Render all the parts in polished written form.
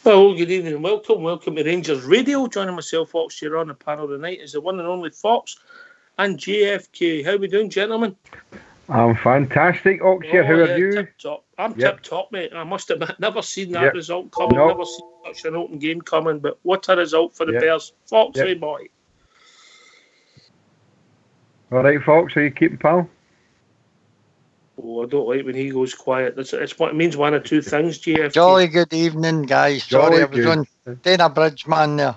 Well, good evening and welcome. Welcome to Rangers Radio. Joining myself, Fox, here on the panel tonight is the one and only Fox and JFK. How are we doing, gentlemen? I'm fantastic, Oxshire. How are you? Tip-top. I'm tip-top, mate. I must admit, never seen that result coming. Never seen such an open game coming. But what a result for the Bears. Fox, hey boy. All right, Fox, how you keeping, pal? Oh, I don't like when he goes quiet. It's what it means. One or two things, JFK. Jolly good evening, guys. Sorry, I was on Dana Bridgeman there.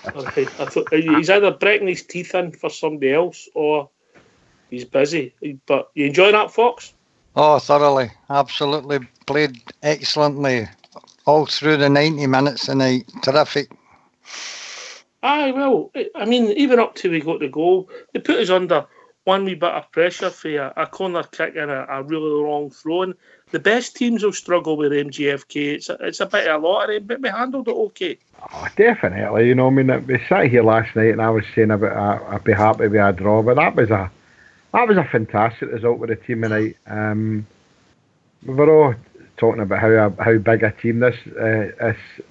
Okay. I thought he's either breaking his teeth in for somebody else or he's busy. But you enjoy that, Fox? Oh, thoroughly. Absolutely. Played excellently all through the 90 minutes tonight. Terrific. Aye, well, I mean, even up till we got the goal, they put us under one wee bit of pressure for a corner kick and a really long throw. And the best teams will struggle with MGFK. It's a bit of a lottery, but we handled it okay. Oh, definitely. You know, I mean, we sat here last night and I was saying about I'd be happy with a draw, but that was a fantastic result with the team tonight. We were all talking about how big a team this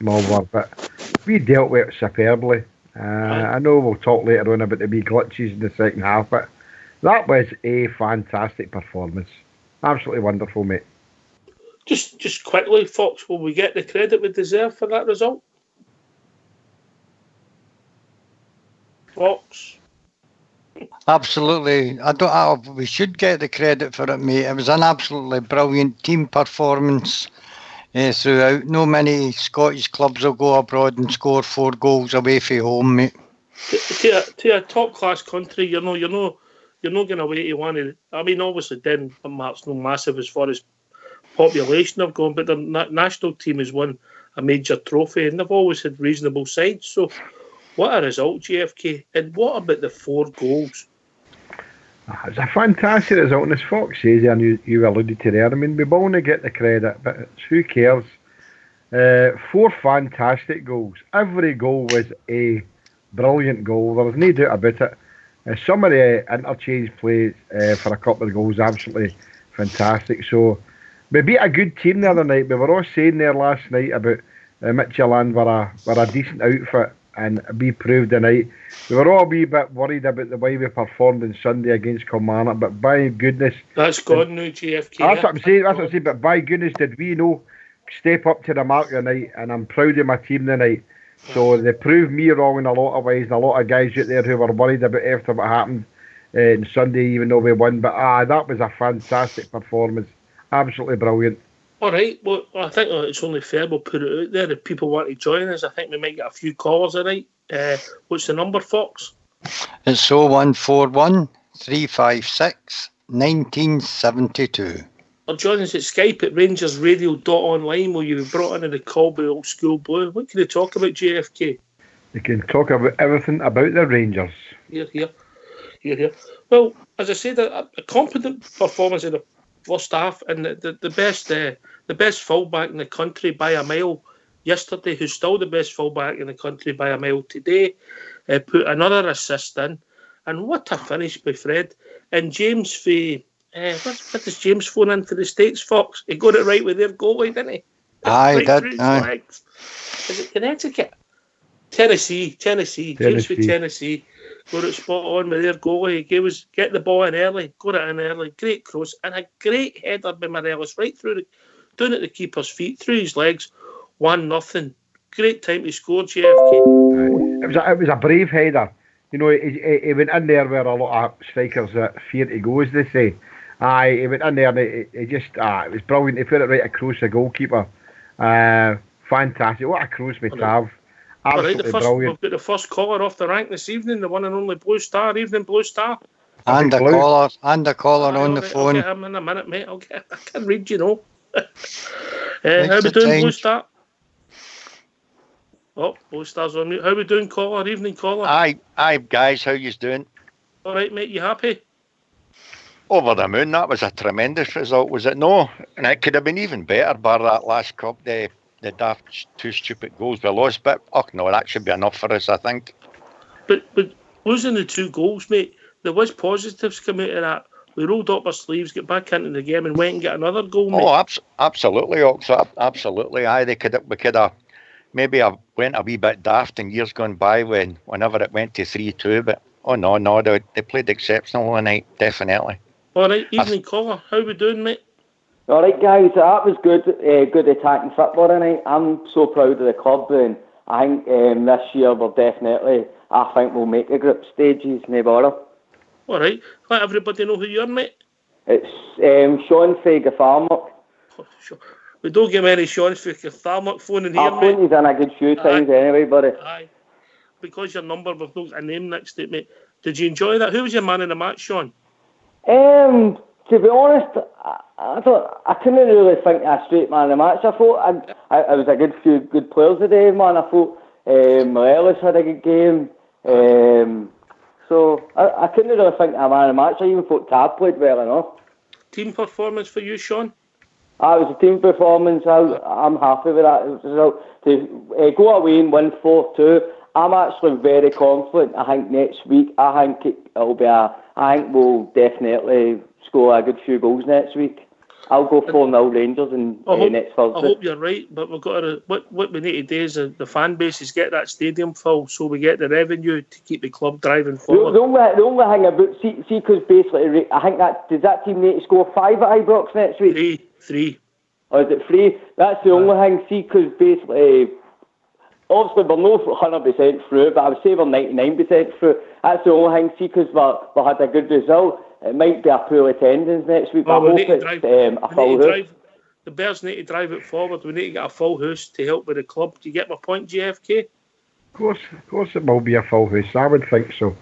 Mulver, but we dealt with it superbly. I know we'll talk later on about the wee glitches in the second half, but that was a fantastic performance. Absolutely wonderful, mate. Just quickly, Fox, will we get the credit we deserve for that result? Fox? Absolutely. We should get the credit for it, mate. It was an absolutely brilliant team performance throughout. No many Scottish clubs will go abroad and score 4 goals away from home, mate. To a top-class country, you're not going away to one of... I mean, obviously, Denmark's not massive as far as population have gone, but the national team has won a major trophy, and they've always had reasonable sides. So, what a result, JFK. And what about the 4 goals? It's a fantastic result, and as Fox says, and you alluded to there, I mean, we all to get the credit, but who cares? 4 fantastic goals. Every goal was a brilliant goal. There was no doubt about it. Some of the interchange plays for a couple of goals absolutely fantastic. So we beat a good team the other night. We were all saying there last night about Midtjylland were a decent outfit, and we proved tonight. We were all a wee bit worried about the way we performed on Sunday against Kilmarnock, but by goodness... That's gone now, GFK. That's what I'm saying, but by goodness did we step up to the mark tonight, and I'm proud of my team tonight. So they proved me wrong in a lot of ways, and a lot of guys out there who were worried about after what happened on Sunday, even though we won. But that was a fantastic performance. Absolutely brilliant. All right, well, I think it's only fair we'll put it out there. If people want to join us, I think we might get a few callers tonight. What's the number, Fox? It's 0141 356 1972. Or join us at Skype at rangersradio.online, where you'll be brought into the Colby Old School Blue. What can they talk about, JFK? They can talk about everything about the Rangers. Here. Well, as I said, a competent performance in the first half, and the best fullback in the country by a mile yesterday, who's still the best fullback in the country by a mile today, put another assist in. And what a finish by Fred. And James Fay... what does James phone in for the States, Fox? He got it right with their goalie, didn't he? Aye, right. Is it Connecticut? Tennessee. James for Tennessee. Got it spot on with their goalie. He get the ball in early, got it in early. Great cross and a great header by Morelos right through down at the keeper's feet, through his legs. 1-0. Great time to score, JFK. It was a brave header. You know, he went in there where a lot of strikers fear to go, as they say. He went in there and it was brilliant. He put it right across the goalkeeper. Fantastic. What a cross we have. Absolutely brilliant. We've got the first caller off the rank this evening, the one and only Blue Star. Evening, Blue Star. And a caller on the phone. I'll get him in a minute, mate. I can read, you know. How we doing, Blue Star? Oh, Blue Star's on mute. How we doing, caller? Evening, caller. Hi, guys. How you doing? All right, mate. You happy? Over the moon. That was a tremendous result, was it? No, and it could have been even better. Bar that last cup, the daft 2 stupid goals we lost. But no, that should be enough for us, I think. But losing the 2 goals, mate, there was positives coming out of that. We rolled up our sleeves, get back into the game, and went and get another goal, mate. Oh, absolutely, Ox. Absolutely. Aye, we could have maybe I went a wee bit daft in years gone by whenever it went to 3-2, but no, they played exceptional tonight, definitely. All right, evening caller. How we doing, mate? All right, guys. That was good. Good attacking football tonight. I'm so proud of the club, and I think this year we'll definitely. I think we'll make the group stages. No bother. All right. Let everybody know who you are, mate. It's Sean Fager-Farmock. Oh, sure. We don't get many Sean's for Tharmock phoning here, I've mate. phoned you in a good few times anyway, buddy. Aye. Because your number with no a name next to it, mate. Did you enjoy that? Who was your man in the match, Sean? To be honest, I couldn't really think of a straight man in the match. I thought I was a good few good players today, man. I thought Morelos had a good game. So I couldn't really think of a man in the match. I even thought Tab played well enough. Team performance for you, Sean? It was a team performance. I'm happy with that result. To go away and win 4-2, I'm actually very confident. I think next week, I think we'll definitely score a good few goals next week. I'll go 4-0 Rangers next Thursday. I hope you're right, but we've got to. What we need to do is the fan base is get that stadium full, so we get the revenue to keep the club driving forward. The only thing about see, because basically, I think does that team need to score 5 at Ibrox next week? 3. Or is it 3? That's the only thing. See, because basically, obviously we're not 100% through, but I would say we're 99% through. That's the only thing. See, because we had a good result. It might be a poor attendance next week, but I hope it's a full house. The Bears need to drive it forward. We need to get a full house to help with the club. Do you get my point, JFK? Of course it will be a full house. I would think so.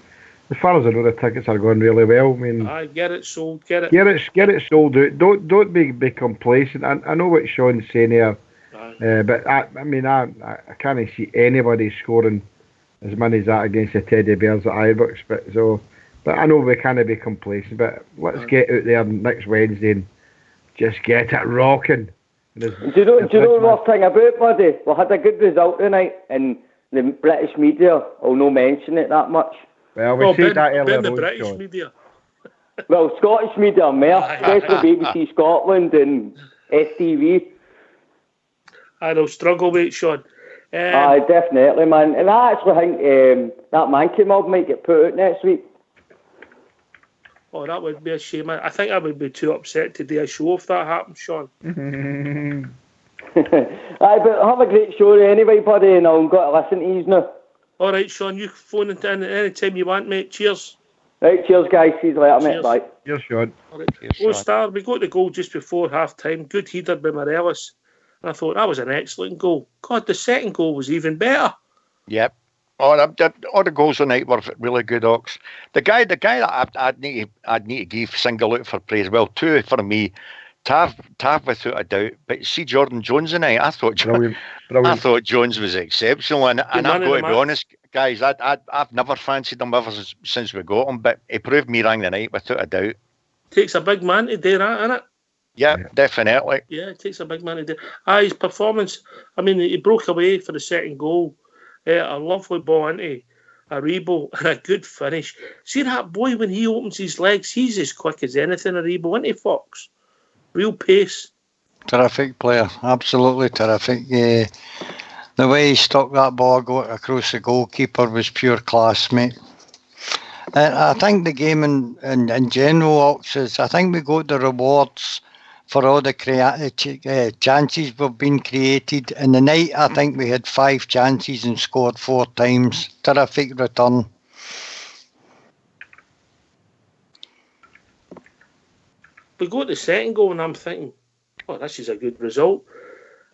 As far as I know, the tickets are going really well. I mean, get it sold. Get it sold out. Don't be complacent. I know what Sean's saying here, but I can't see anybody scoring as many as that against the Teddy Bears at Ibrox. But I know we can't be complacent. But let's get out there next Wednesday and just get it rocking. Do you know the rough thing about it, buddy? We had a good result tonight, and the British media will not mention it that much. Well, we said that earlier. The British media. Well, Scottish media, especially BBC Scotland and STV. They'll struggle with it, Sean. Definitely, man. And I actually think that Mankey mob might get put out next week. Oh, that would be a shame. I think I would be too upset to do a show if that happened, Sean. But have a great show anyway, buddy, and I've got to listen to you now. All right, Sean, you phone it in any time you want, mate. Cheers. Right, cheers, guys. See you later, mate. Bye. Cheers, Sean. All right. Star, we got the goal just before half-time. Good header by Morelos. And I thought that was an excellent goal. God, the second goal was even better. Yep. All the goals tonight were really good, Ox. The guy that I'd need to single out for praise. Well, 2 for me. Tav without a doubt. But see Jordan Jones tonight, I thought Brilliant. I thought Jones was exceptional, and I've got to be honest, guys, I've never fancied him ever since we got him, but he proved me wrong tonight without a doubt. Takes a big man to do that, innit? Yeah, definitely. Yeah, it takes a big man to do. His performance. I mean, he broke away for the second goal. A lovely ball into Aribo and a good finish. See that boy when he opens his legs, he's as quick as anything. Aribo, isn't he, Fox? Real pace. Terrific player, absolutely terrific. Yeah, the way he stuck that ball across the goalkeeper was pure class, mate. I think the game in general, Ox, I think we got the rewards for all the chances we've been created. In the night, I think we had 5 chances and scored 4 times. Terrific return. We got the second goal and I'm thinking, oh, this is a good result.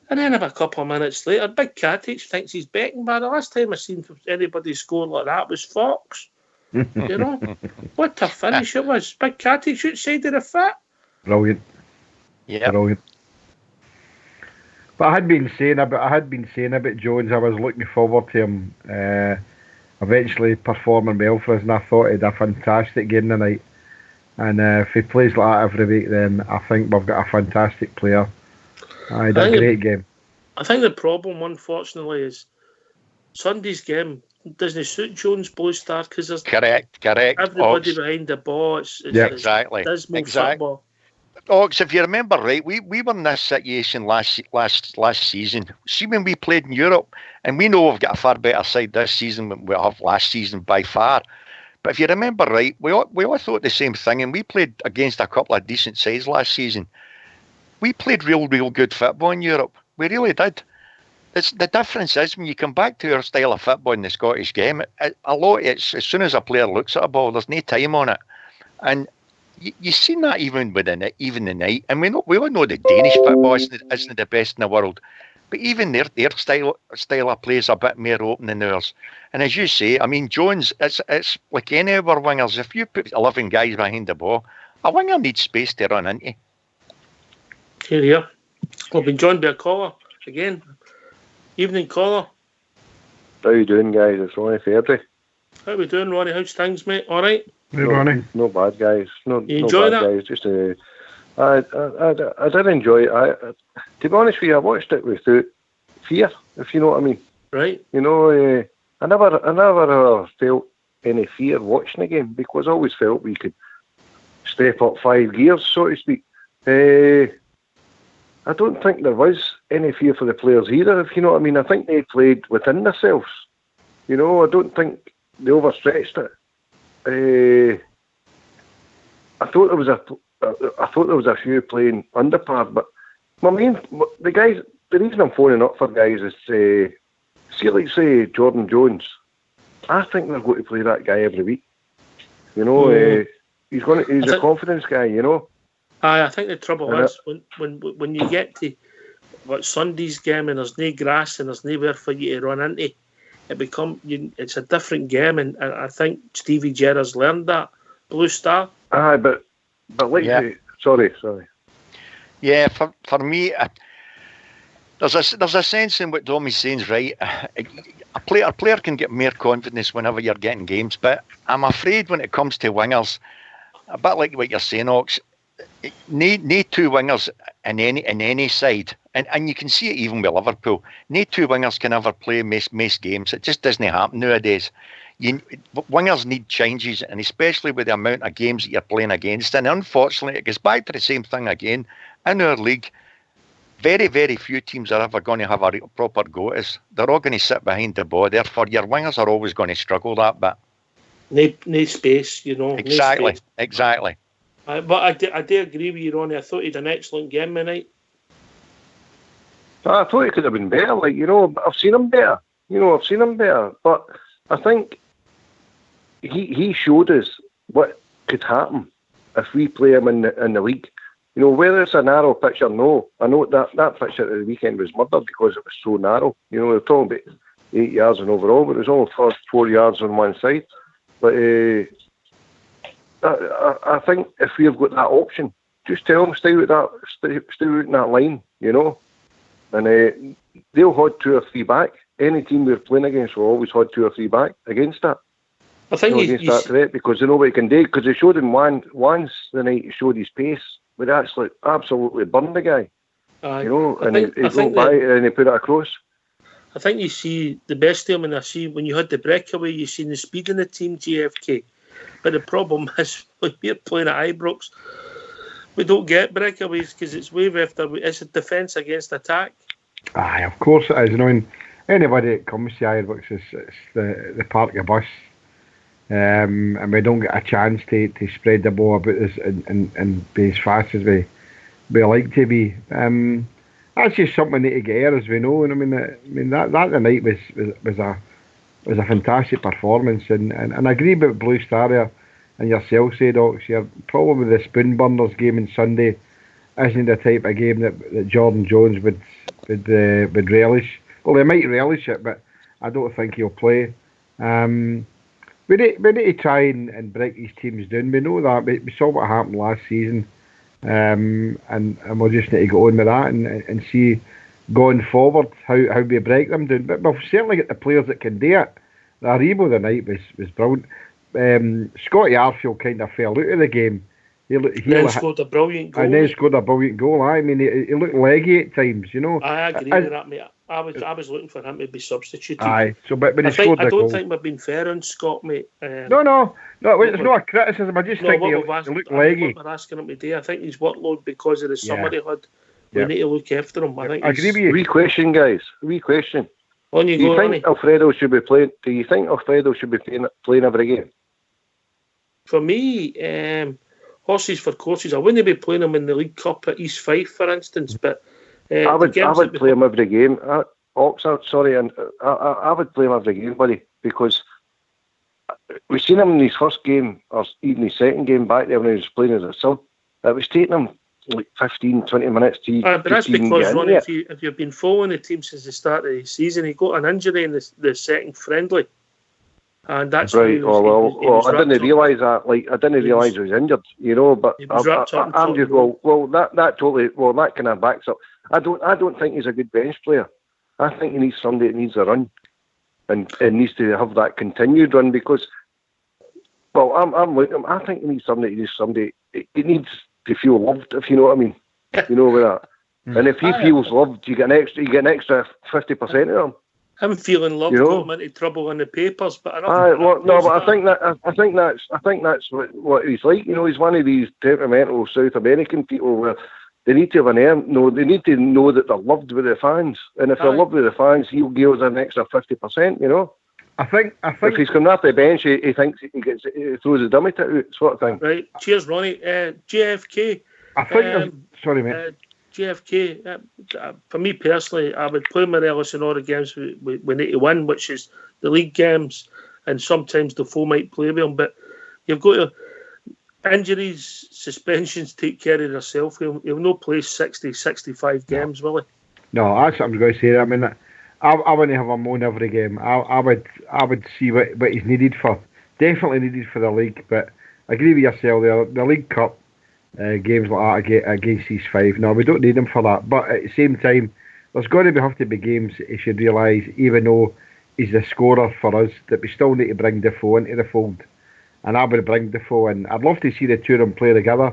And then about a couple of minutes later, Big Katic thinks he's Beckenbauer. The last time I seen anybody score like that was Fox. You know? What a finish it was. Big Katic outside of the foot. Brilliant. Yeah. Brilliant. But I had been saying about Jones, I was looking forward to him eventually performing well for us, and I thought he had a fantastic game tonight. And if he plays like that every week, then I think we've got a fantastic player. He had a great game. I think the problem, unfortunately, is Sunday's game doesn't suit Jones Blue Star because there's correct. everybody behind the ball. It's exactly. dismal football. Ox, if you remember right, we were in this situation last season. See, when we played in Europe, and we know we've got a far better side this season than we have last season by far. But if you remember right, we all thought the same thing, and we played against a couple of decent sides last season. We played real good football in Europe. We really did. The difference is when you come back to our style of football in the Scottish game, it's as soon as a player looks at a ball, there's no time on it, and you've seen that even even the night. And we all know the Danish football isn't the best in the world, but even their style of play is a bit more open than ours. And as you say, I mean, Jones, it's like any of our wingers. If you put 11 guys behind the ball, a winger needs space to run into. Here. We've been joined by a caller again. Evening, caller. How you doing, guys? It's Ronnie Fairdrie. How we doing, Ronnie? How's things, mate? All right? Hey, Ronnie. No bad, guys. You enjoy bad, that? guys. Just I did enjoy it. To be honest with you, I watched it without fear, if you know what I mean. Right. You know, I never felt any fear watching the game, because I always felt we could step up 5 gears, so to speak. I don't think there was any fear for the players either, if you know what I mean. I think they played within themselves. You know, I don't think they overstretched it. I thought there was a few playing under par, but the reason I'm phoning up for guys is say Jordan Jones. I think they're going to play that guy every week. You know, he's a confidence guy. You know. I think the trouble is when you get to Sunday's game and there's no grass and there's nowhere for you to run into, it's a different game, and I think Stevie Gerrard's learned that. Blue Star. Aye, but sorry. Yeah, for me, there's a sense in what Dommy's saying, right? A player can get more confidence whenever you're getting games, but I'm afraid when it comes to wingers, a bit like what you're saying, Ox, need 2 wingers in any side, and you can see it even with Liverpool. Need 2 wingers can ever play most games. It just doesn't happen nowadays. Wingers need changes, and especially with the amount of games that you're playing against. And unfortunately, it goes back to the same thing again. In our league, very, very few teams are ever going to have a proper go at us. They're all going to sit behind the ball. Therefore, your wingers are always going to struggle that bit. No space, you know. Exactly. But I do agree with you, Ronnie. I thought he had an excellent game tonight. I thought he could have been better. Like, you know, I've seen him better. But I think he showed us what could happen if we play him in the league. You know, whether it's a narrow pitch or no. I know that pitch at the weekend was murdered because it was so narrow. You know, they're talking about 8 yards and overall, but it was only 4 yards on one side. But I think if we've got that option, just tell them stay out in that line, you know, and they'll hold 2 or 3 back. Any team we're playing against will always hold 2 or 3 back against that. I think against that threat, because they know what he can do. Because they showed him once the night, he showed his pace, but actually absolutely burned the guy. You know, and he go by and he put it across. I think you see the best of him, and I see when you had the breakaway, you seen the speed in the team, JFK. But the problem is when we're playing at Ibrox, we don't get breakaways because it's wave after it's a defence against attack. Aye, of course it is. You know, and anybody that comes to Ibrox, it's the park of bus, and we don't get a chance to spread the ball about us and be as fast as we like to be. That's just something we need to get here, as we know. And I mean that the night was a fantastic performance, and I agree with Blue Star there, and yourself said, Ox, probably the spoon burners game on Sunday isn't the type of game that Jordan Jones would relish. Well, he might relish it, but I don't think he'll play. We need to try and break these teams down. We know that. We saw what happened last season, and we'll just need to go on with that and see going forward how we break them down. But we've certainly got the players that can do it. The Aribo tonight was brilliant. Scotty Arfield kind of fell out of the game. He scored a brilliant goal. And then scored a brilliant goal. I mean, he looked leggy at times, you know. I agree with that, mate. I was looking for him to be substituted. Aye, so but he scored the goal. I don't think we've been fair on Scott, mate. No, No, it's not a criticism. I just think he looked leggy. What we're asking him today, I think his workload because of the summer he had. We need to look after him. I think. I agree with you. Wee question, guys. Wee question. On you go, think Alfredo should be playing? Do you think Alfredo should be playing every game? For me, horses for courses. I wouldn't be playing him in the League Cup at East Fife, for instance. But I would play him every game. And I would play him every game, buddy, because we've seen him in his first game or even his second game back there when he was playing as a sub. It was taking him like 15, 20 minutes to but that's because, Ronnie, if you've been following the team since the start of the season, he got an injury in the second friendly. And that's right. I didn't realise that. I didn't realise he was injured. But I'm just that kind of backs up. I don't think he's a good bench player. I think he needs somebody that needs a run, and needs to have that continued run because. Well, I'm with him. I think he needs somebody. He needs to feel loved, if you know what I mean. You know with that. And if he feels loved, you get an extra 50% of him. Him feeling loved got him into trouble in the papers, but I think that's what he's like. He's one of these temperamental South American people where they need to have they need to know that they're loved with the fans, and if they're loved with the fans, he'll give us an extra 50%. I think if he's coming off the bench, he thinks he throws a dummy to sort of thing. Right. Cheers, Ronnie. JFK. I think. Sorry, mate. JFK. For me personally, I would play Morelos in all the games we need to win, which is the league games, and sometimes the four might play with him. But you've got to injuries, suspensions take care of themselves. He'll not play 60, 65 games, will he? No, that's what I was going to say. I mean, I wouldn't have him on every game. I would see what he's needed for. Definitely needed for the league, but I agree with yourself there. The League Cup games like that against East Fife. No, we don't need him for that. But at the same time, there's going to have to be games he should realise, even though he's the scorer for us, that we still need to bring Defoe into the fold. And I would bring Defoe in. I'd love to see the two of them play together,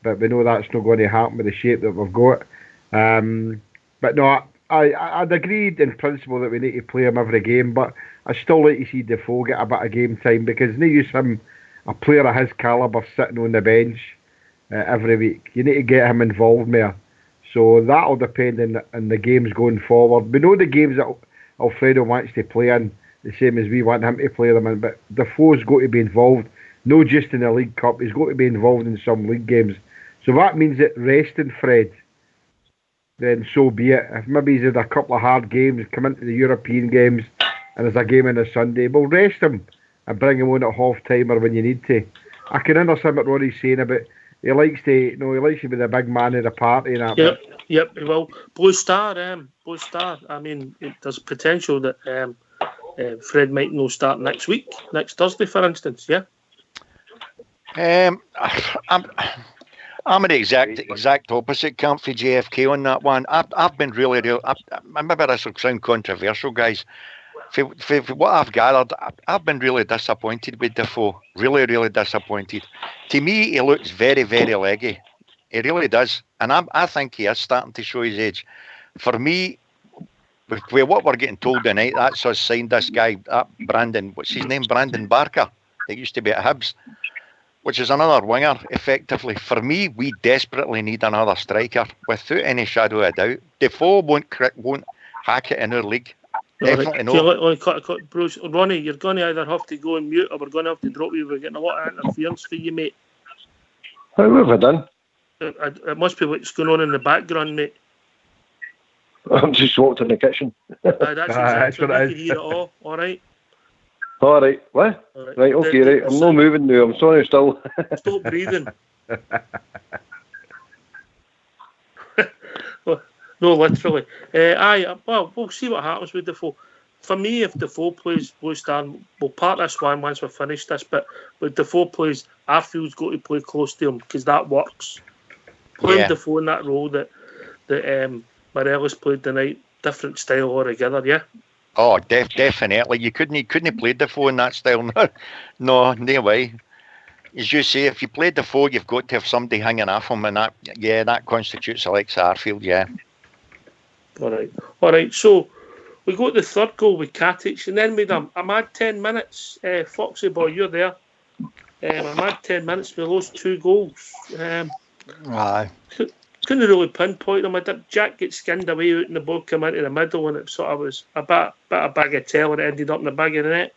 but we know that's not going to happen with the shape that we've got. But no, I'd agreed in principle that we need to play him every game, but I still like to see Defoe get a bit of game time because no use him, a player of his calibre, sitting on the bench every week. You need to get him involved more. So that'll depend on the games going forward. We know the games that Alfredo wants to play in, the same as we want him to play them in, but Defoe's got to be involved, not just in the League Cup, he's got to be involved in some league games. So that means that resting Fred, then so be it. If maybe he's had a couple of hard games, come into the European games, and there's a game on a Sunday, we'll rest him and bring him on at half-time or when you need to. I can understand what Ronnie's saying about he likes to be the big man of the party and that. Yep. Well, Blue Star. I mean, there's potential that Fred might not start next Thursday, for instance. Yeah. I'm in the exact opposite camp for JFK on that one. I've been really. Maybe this will sound controversial, guys. For what I've gathered, I've been really disappointed with Defoe. Really, really disappointed. To me, he looks very, very leggy. He really does. And I think he is starting to show his age. For me, with what we're getting told tonight, that's us signed this guy, Brandon, what's his name? Brandon Barker. That used to be at Hibs, which is another winger, effectively. For me, we desperately need another striker, without any shadow of a doubt. Defoe won't hack it in our league. Definitely no. Bruce, Ronnie, you're going to either have to go on mute or we're going to have to drop you. We're getting a lot of interference for you, mate. How have I done? It must be what's going on in the background, mate. I'm just walked in the kitchen. That's what it is. You can hear it all right? All right. What? All right. Right, okay, right. I'm not moving now. I'm sorry, still. Stop breathing. No, literally. Well, we'll see what happens with Defoe. For me, if Defoe plays Blue Star, we'll part this one once we've finished this, but if Defoe plays, Arfield's got to play close to him because that works. Playing Defoe in that role that Morelos played tonight, different style altogether, yeah? Oh, definitely. You couldn't play Defoe in that style. No way. As you say, if you play Defoe, you've got to have somebody hanging off him, and that constitutes Alexa Arfield, yeah. All right. So we got the third goal with Katic, and then we had a mad 10 minutes. Foxy boy, you're there. A mad 10 minutes with those 2 goals. Aye. Couldn't really pinpoint them. Jack gets skinned away out and the ball came into the middle, and it sort of was a bit of bagatelle, and it ended up in the back of the net.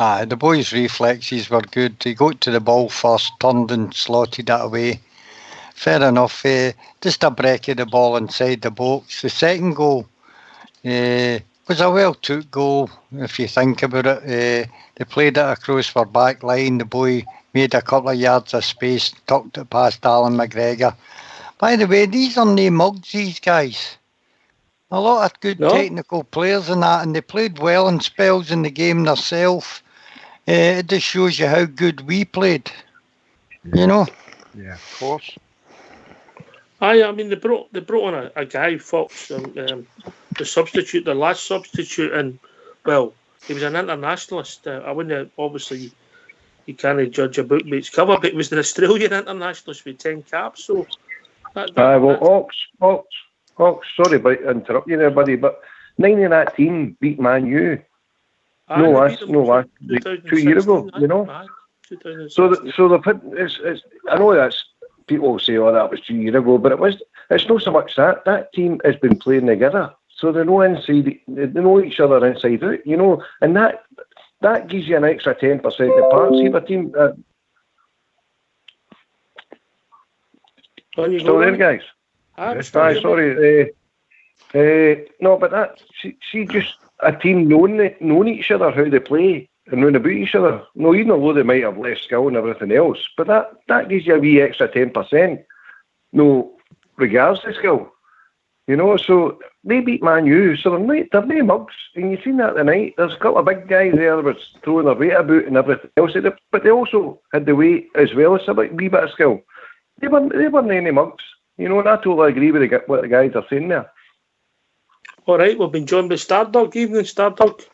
Aye, the boys' reflexes were good. He got to the ball first, turned and slotted it away. Fair enough. Just a break of the ball inside the box. The second goal was a well-took goal, if you think about it. They played it across for back line. The boy made a couple of yards of space, tucked it past Alan McGregor. By the way, these are no mugs, these guys. A lot of good technical players in that, and they played well in spells in the game themselves. It just shows you how good we played. You know? Yeah, Of course. I mean, they brought on a guy, Fox, the substitute, the last substitute, and, well, he was an internationalist. I wouldn't, obviously, you can't judge a book by its cover, but he was an Australian internationalist with 10 caps, so... Ox, sorry about interrupting you there, buddy, but 9 of that team beat Man U. No last, 2 years ago, you know. So the it's I know that's people say, oh, that was 2 years ago, but it's not so much that team has been playing together, so they know each other inside out, you know, and that gives you an extra 10% of parts. See the team. Still there, guys? Sorry. No, but that see just a team knowing each other, how they play and knowing about each other. No, even though they might have less skill and everything else, but that gives you a wee extra 10%. No, regards to skill, you know. So they beat Man U, so they're no mugs, and you've seen that tonight. There's a couple of big guys there that were throwing their weight about and everything else, but they also had the weight as well as a wee bit of skill. They weren't any mugs. You know, and I totally agree with what the guys are saying there. All right, we've been joined by Stardog. Evening, Stardog.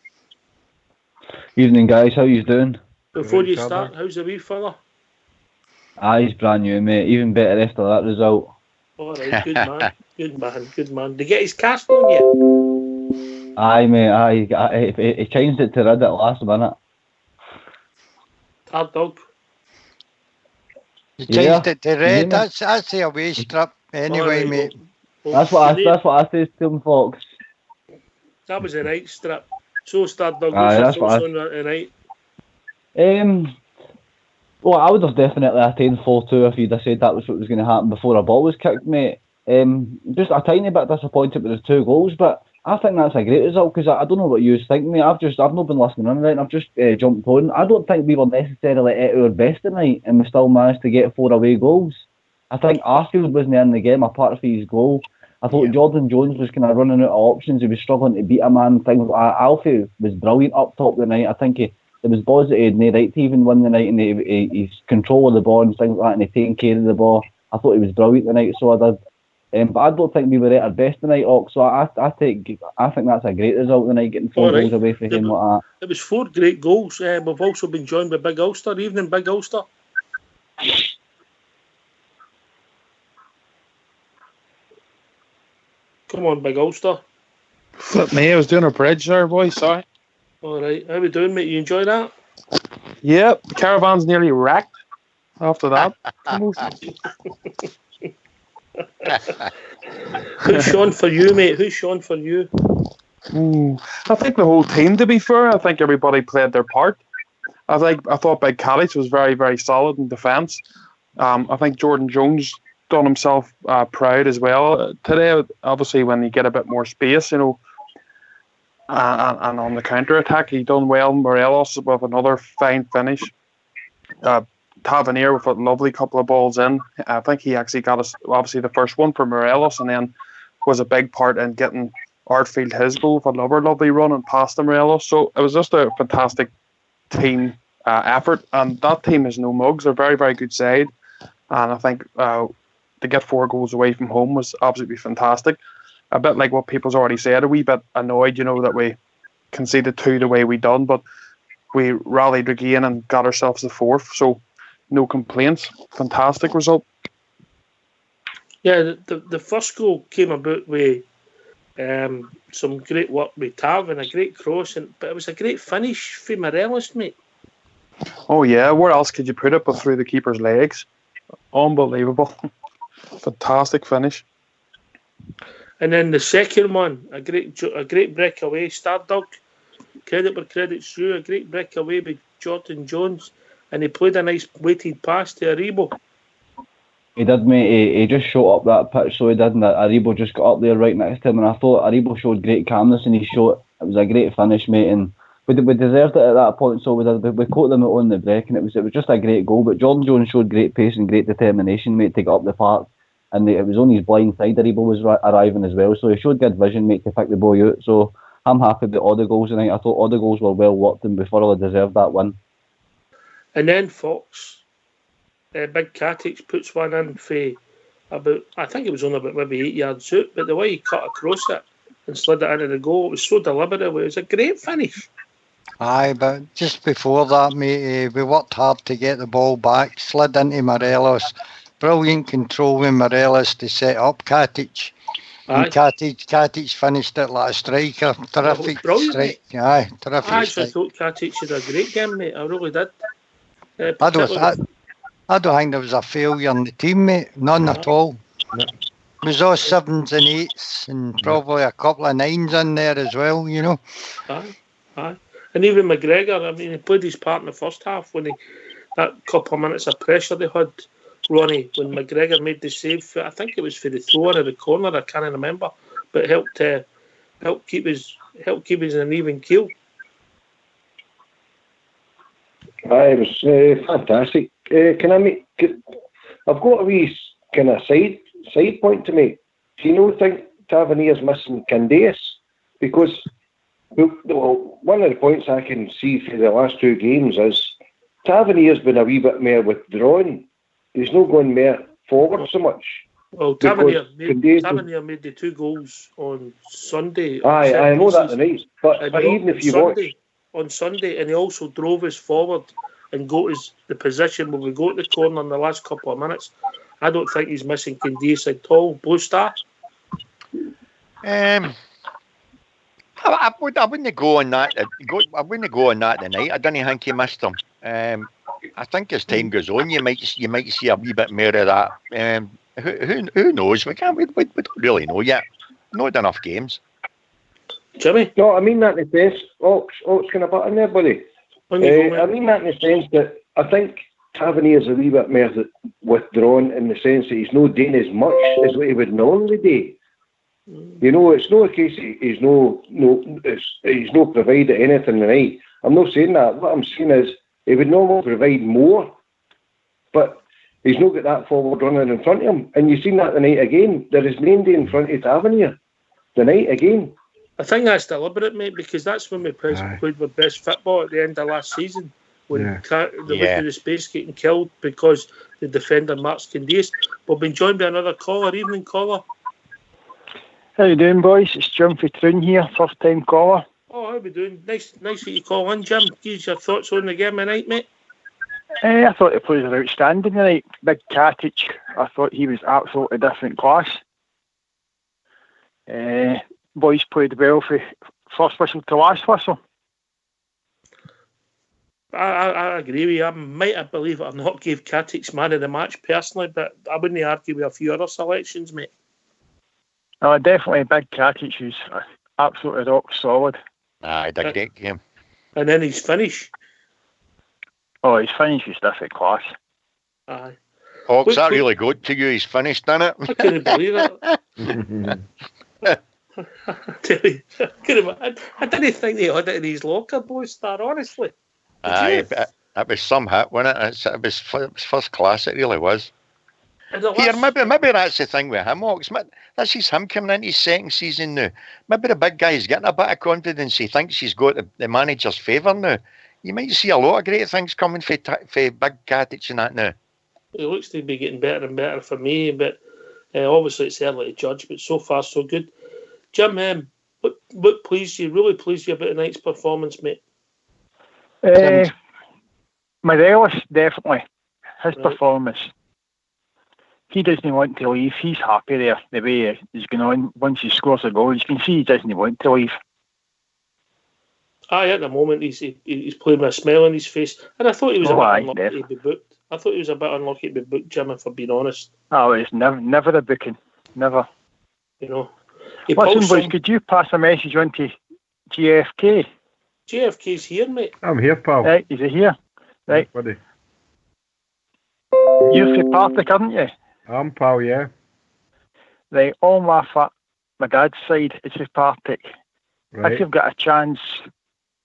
Evening, guys. How you doing? Before you start, how's the wee fella? He's brand new, mate. Even better after that result. All right, good man. Good man. Did he get his cast on yet? Aye, mate. He changed it to red at last minute. Stardog. You changed it to red. That's the away strip anyway, right, mate. That's what I says to him, Fox. That was the right strip. So Stardog, that's what's on tonight? Well, I would have definitely attained 4-2 if you'd have said that was what was going to happen before a ball was kicked, mate. Just a tiny bit disappointed with the 2 goals, but I think that's a great result because I don't know what you think, mate. I've not been listening in, right? And I've just jumped on. I don't think we were necessarily at our best tonight, and we still managed to get 4 away goals. I think Arfield wasn't in the game apart from his goal. I thought Jordan Jones was kind of running out of options. He was struggling to beat a man. Things like that. Alfie was brilliant up top tonight. I think there was balls that he had no right to even win the night, and he's control of the ball and things like that, and he taking care of the ball. I thought he was brilliant tonight, so I did. But I don't think we were at our best tonight, Ox. So I think that's a great result tonight, getting 4 goals away from him like that. It was 4 great goals. We've also been joined by Big Ulster. Evening, Big Ulster. Come on, Big Ulster. Flip me, I was doing a bridge there, boy. Sorry. All right, how we doing, mate? You enjoy that? Yep, the caravan's nearly wrecked after that. Who's Sean for you, mate? Who's Sean for you? I think the whole team, to be fair. I think everybody played their part. I thought Big Calic was very, very solid in defence. I think Jordan Jones done himself proud as well today. Obviously, when you get a bit more space, you know, and on the counter attack, he done well. Morelos with another fine finish. Tavernier with a lovely couple of balls in. I think he actually got us obviously the first one for Morelos, and then was a big part in getting Artfield his goal for another lovely run and past Morelos. So it was just a fantastic team effort, and that team is no mugs. They're a very, very good side, and I think to get 4 goals away from home was absolutely fantastic. A bit like what people's already said, a wee bit annoyed, you know, that we conceded 2 the way we done, but we rallied again and got ourselves the 4th. So no complaints. Fantastic result. Yeah, the first goal came about with some great work with Tav and a great cross, but it was a great finish for Morelos, mate. Oh yeah, where else could you put it but through the keeper's legs? Unbelievable. Fantastic finish. And then the second one, a great breakaway, Stardog. Credit where credit's due, a great breakaway by Jordan Jones, and he played a nice weighted pass to Aribo. He did, mate. He just shot up that pitch, so he did, and Aribo just got up there right next to him, and I thought Aribo showed great calmness in his shot. It was a great finish, mate, and we deserved it at that point, so we caught them on the break, and it was just a great goal. But Jordan Jones showed great pace and great determination, mate, to get up the park, and it was on his blind side Aribo was arriving as well, so he showed good vision, mate, to pick the boy out. So I'm happy with all the goals tonight. I thought all the goals were well worked and we thoroughly deserved that win. And then Fox, Big Katic puts one in for about, I think it was only about maybe 8 yards out, but the way he cut across it and slid it into the goal, it was so deliberate. It was a great finish. Aye, but just before that, mate, we worked hard to get the ball back, slid into Morelos. Brilliant control with Morelos to set up Katic. And Katic finished it like a striker. Terrific strike. Aye, terrific. I actually thought Katic had a great game, mate. I really did. I don't think there was a failure in the team, mate. None at all. No. It was all 7s and 8s and probably a couple of 9s in there as well, you know. Aye. And even McGregor, I mean, he played his part in the first half when that couple of minutes of pressure they had, Ronnie, when McGregor made the save. I think it was for the throw in the corner, I can't remember, but helped keep us in an even keel. It was fantastic. I've got a wee kind of side point to make. Do you think Tavernier's missing Candace? Because one of the points I can see for the last 2 games is Tavernier's been a wee bit more withdrawn. He's not going more forward so much. Well, Tavernier made the 2 goals on Sunday. I know that tonight. But even if you watch on Sunday, and he also drove us forward and got us the position where we go to the corner in the last couple of minutes. I don't think he's missing Candace at all. Blue Star? I wouldn't go on that. I wouldn't go on that tonight. I don't think he missed him. I think as time goes on, you might see a wee bit more of that. Who knows? We don't really know yet. Not enough games. Jimmy? No, I mean that in the sense. Ox kind of butt in there, buddy. I mean that in the sense that I think Tavernier's a wee bit more withdrawn in the sense that he's not doing as much as what he would normally do. You know, it's not a case he's no provided anything tonight. I'm not saying that. What I'm saying is he would normally provide more, but he's not got that forward runner in front of him. And you've seen that tonight again. There is Mendy in front of Tavernier tonight again. I think that's deliberate, mate, because that's when we played with best football at the end of last season. When the space getting killed because the defender marks Candace. We've been joined by another caller. Evening, caller. How you doing, boys? It's Jim Fitroon here, first time caller. Oh, how we doing? Nice that you call in, Jim. Give us your thoughts on the game tonight, mate. I thought the players were outstanding tonight. Big Katic, I thought he was absolutely different class. Boys played well for first whistle to last whistle. I agree with you. I might, believe it or not, gave Katic man of the match personally, but I wouldn't argue with a few other selections, mate. No, definitely Big Katic, who's absolutely rock solid. He did a great game. And then his finish. Oh, his finish was different class. Aye. Hawks, that really good to you. He's finished, didn't it? I couldn't believe it. I tell you, I didn't think they had it in his locker, Blue Star, honestly. It was some hit, wasn't it? It was first class, it really was. Here, maybe that's the thing with him, Hawks. This is him coming into his second season now. Maybe the big guy's getting a bit of confidence. He thinks he's got the manager's favour now. You might see a lot of great things coming for Big Katic and that now. It looks to be getting better and better for me, but obviously it's early to judge, but so far so good. Jim, what pleased you, really pleased you about tonight's performance, mate? Morelos, definitely. His performance. He doesn't want to leave. He's happy there, the way he's going on. Once he scores a goal, you can see he doesn't want to leave. Aye, at the moment he's playing with a smile on his face, and I thought he was a bit Aye, unlucky to be booked. I thought he was a bit unlucky to be booked, Jim, if I'm being honest. Oh, it's never a booking. Never. You know. He Listen, pulls boys, some. could you pass a message on to GFK? JFK's here, mate. I'm here, pal. Right, is he here? Right. Buddy. You're from Partick, aren't you? I'm pal, yeah. Right, all my dad's side is from Partick. Right. If you've got a chance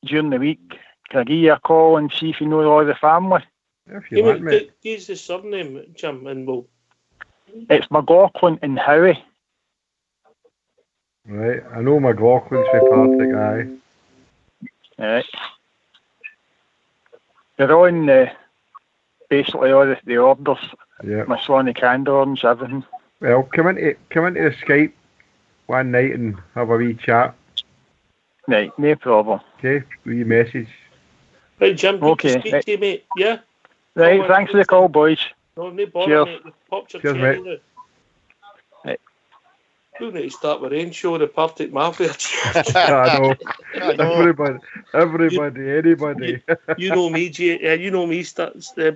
during the week, can I give you a call and see if you know all the family? If you want, mate. Use the surname, Jim, and we'll. It's McLaughlin and Howie. Right. I know McLaughlin's for Partick, aye. Right. They're on basically all the orders. Yeah. My Swanee Candorns, everything. Well, come into the Skype one night and have a wee chat. Right, no problem. Okay, wee message. Right, Jim, good Okay, to speak right. to you, mate. Yeah? Right, thanks for the call, boys. No bother, Cheers. mate. You popped your Cheers, cherry mate. now. Right. We need to start with Rain Show, the Partick Mafia. I know. I know. Everybody, anybody. You know me, you know me,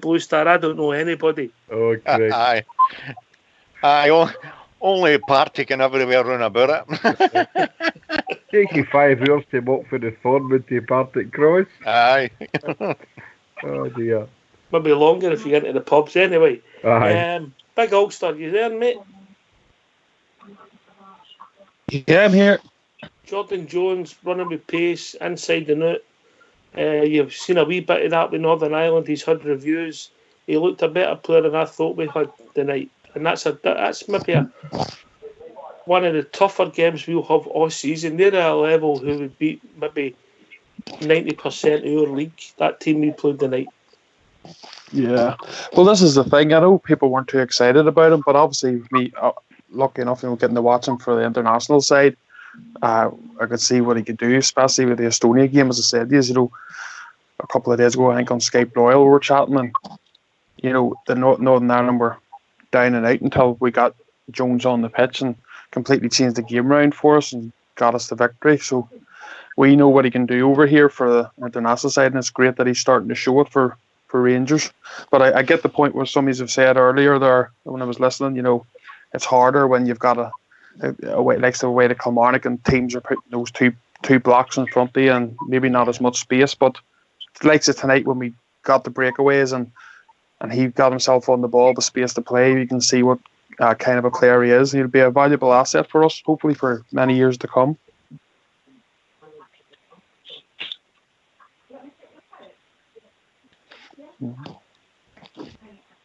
Blue Star. I don't know anybody. Oh, great. Aye. Only Partick and everywhere round about it. Take you 5 hours to walk for the Thornwood to Partick Cross. Aye. Oh, dear. Maybe longer if you get into the pubs anyway. Aye. Big Ulster, you there, mate? Yeah, I'm here. Jordan Jones running with pace, inside and out. You've seen a wee bit of that with Northern Ireland. He's had reviews. He looked a better player than I thought we had tonight. And that's maybe one of the tougher games we'll have all season. They're at a level who would beat maybe 90% of our league, that team we played tonight. Yeah. Well, this is the thing. I know people weren't too excited about him, but obviously me, lucky enough, getting to watch him for the international side, I could see what he could do, especially with the Estonia game. As I said, a couple of days ago, I think on Skype Royal we were chatting, and the Northern Ireland were down and out until we got Jones on the pitch and completely changed the game around for us and got us the victory. So we know what he can do over here for the international side, and it's great that he's starting to show it for Rangers. But I get the point where some of you have said earlier there when I was listening, it's harder when you've got a way like the way to Kilmarnock and teams are putting those two blocks in front of you and maybe not as much space. But like tonight when we got the breakaways and he got himself on the ball with space to play, you can see what kind of a player he is. He'll be a valuable asset for us, hopefully for many years to come.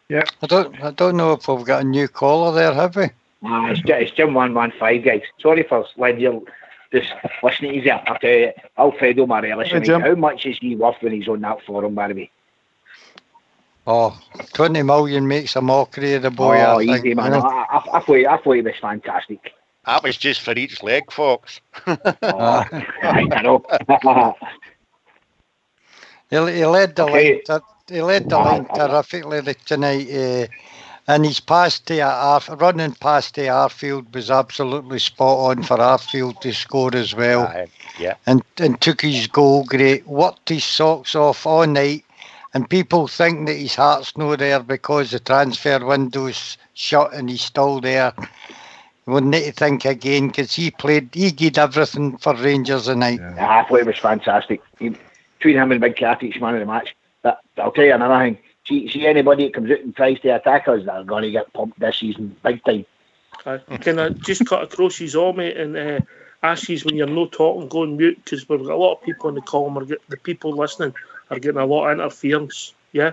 Yeah. I don't know if we've got a new caller there, have we? It's Jim 115, guys. Sorry for letting you just listening to you there. I'll tell you, Alfredo Morelos, how much is he worth when he's on that forum, by the way? Oh, 20 million makes a mockery of the boy. Oh, I think, easy, man. I thought he was fantastic. That was just for each leg, folks. I know. He led the line. He led the line terrifically tonight, and his pass to running past to Arfield was absolutely spot on for Arfield to score as well. Yeah. And took his goal great, worked his socks off all night, and people think that his heart's not there because the transfer window's shut and he's still there. We need to think again because he did everything for Rangers tonight. Yeah, I thought it was fantastic. Between him and Big Katic, man of the match. But I'll tell you another thing. See anybody that comes out and tries to attack us, they're going to get pumped this season, big time. Can I just cut across his all, mate, and ask you when you're no talking, go on mute, because we've got a lot of people on the call, and the people listening are getting a lot of interference, yeah?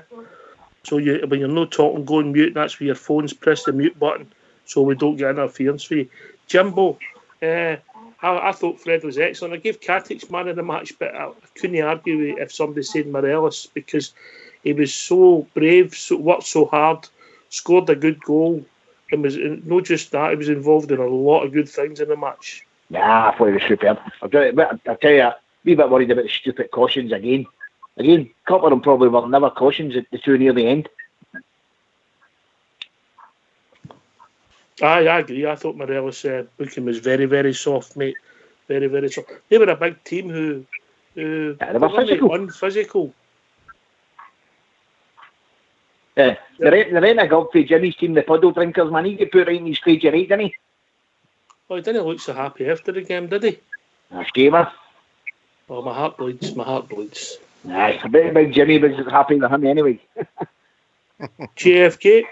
So when you're no talking, go on mute, that's where your phones press the mute button, so we don't get interference for you. Jimbo, I thought Fred was excellent. I gave Katic man of the match, but I couldn't argue if somebody said Morelos because he was so brave, worked so hard, scored a good goal, and was not just that, he was involved in a lot of good things in the match. Yeah, I thought he was superb. I'll tell you, a wee bit worried about the stupid cautions again. A couple of them probably were never cautions at the two near the end. I agree. I thought Morelos' booking was very, very soft, mate. Very, very soft. They were a big team who they were physical. Unphysical. Yeah. The rent I got for Jimmy's team, the puddle drinkers, man, he got put right in his cage, right, didn't he? Oh, he didn't look so happy after the game, did he? Gamer. Oh, my heart bleeds. Aye, I bet Big Jimmy was happy with him anyway. JFK?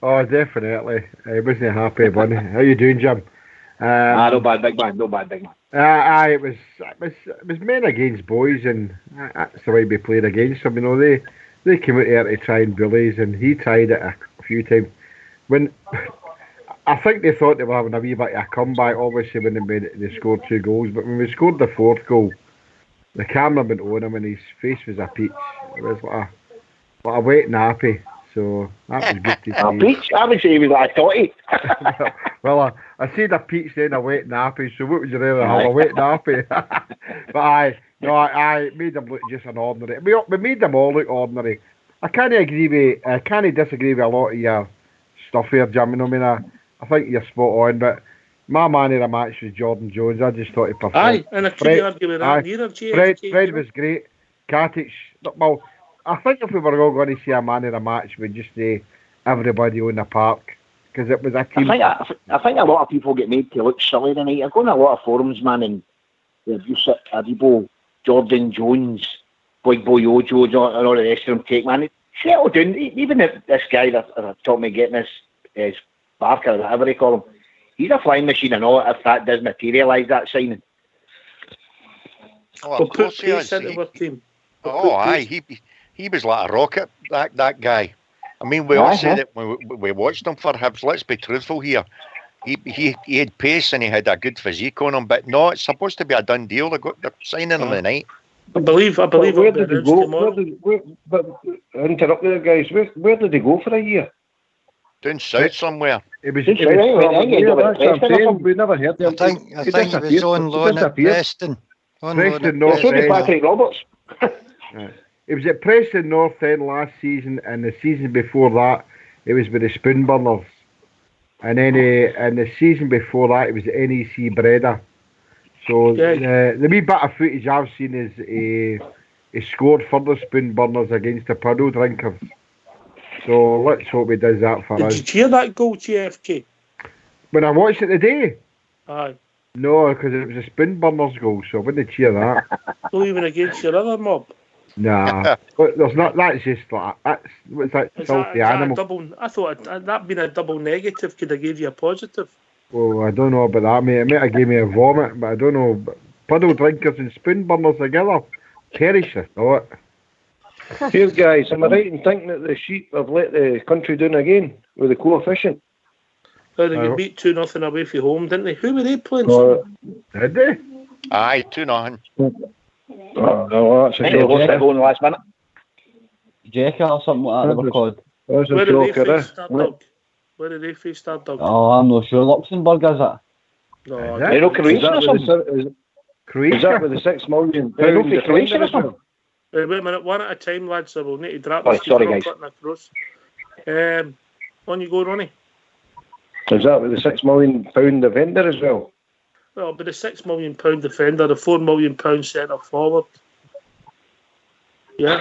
Oh, definitely. He wasn't happy, buddy. How you doing, Jim? No bad, big man. Aye, it was men against boys, and that's the way we played against them. You know, they came out there to try and bully us, and he tried it a few times. When I think they thought they were having a wee bit of a comeback, obviously when they scored 2 goals, but when we scored the 4th goal, the camera went on him, and his face was a peach. It was like a wet nappy. So that was good to see. A peach? I would say he was like a totty. Well, I said a peach then a wet nappy, so what would you rather have, a wet nappy? But I made them look just an ordinary. We made them all look ordinary. I can't disagree with a lot of your stuff here, Jim. You know what I mean? I think you're spot on, but my man of the match was Jordan Jones. I just thought he performed. Aye, and I couldn't argue with that neither. Fred was great. Katic, well, I think if we were all going to see a man of the match, we'd just say everybody on the park, because it was a team. I think a lot of people get made to look silly tonight. I go on a lot of forums, man, and Yusuf Adibo, Jordan Jones, Big Boy Ojo, and all the rest of them take, man. Settle down. Even this guy that taught me getting this, Barker, whatever they call him, he's a flying machine and all, if that does materialise, that signing. Oh, of course he is. Aye, he was like a rocket, that guy. I mean, we all said it when we watched him for Hibs. Let's be truthful here. He had pace and he had a good physique on him, but no, it's supposed to be a done deal. They're signing him tonight. I believe. Where did he go? But interrupt there, guys. Where did he go for a year? Down south somewhere. It was. We never heard him. I think he was on loan at Preston. Preston North End. Patrick Roberts. It was at Preston North End last season, and the season before that, it was with the Spoonburners. And then and the season before that, it was NEC Breda. So the wee bit of footage I've seen is he scored for the Spoonburners against the Puddle Drinkers. So let's hope he does that for us. Did you cheer that goal, JFK? When I watched it today? Aye. No, because it was a Spoonburners goal, so I wouldn't cheer that. Not even against your other mob? Nah, but there's not. That's just like what's that? Filthy animal. I thought that being a double negative could have gave you a positive. Well, I don't know about that, mate. It might have gave me a vomit, but I don't know. But Puddle Drinkers and Spoonburners together, perish I thought. Here, guys, am I right in thinking that the Sheep have let the country down again with the coefficient? Well, they got beat 2-0 away from home, didn't they? Who were they playing for? Did they? Aye, 2-0. Oh, no, that's a shocker. What's that going last minute? Jekyll or something like that they were called. That's a shocker, Where did they face Stardog? Oh, I'm not sure. Luxembourg, is it? No, they know Croatia or something? Is that with the £6 million? They know Croatia or something? Wait a minute, one at a time, lads. So we'll need to drop this. Sorry, guys. Across. On you go, Ronnie. Is that with the £6 million defender as well? Well, but the £6 million defender, the £4 million centre forward. Yeah.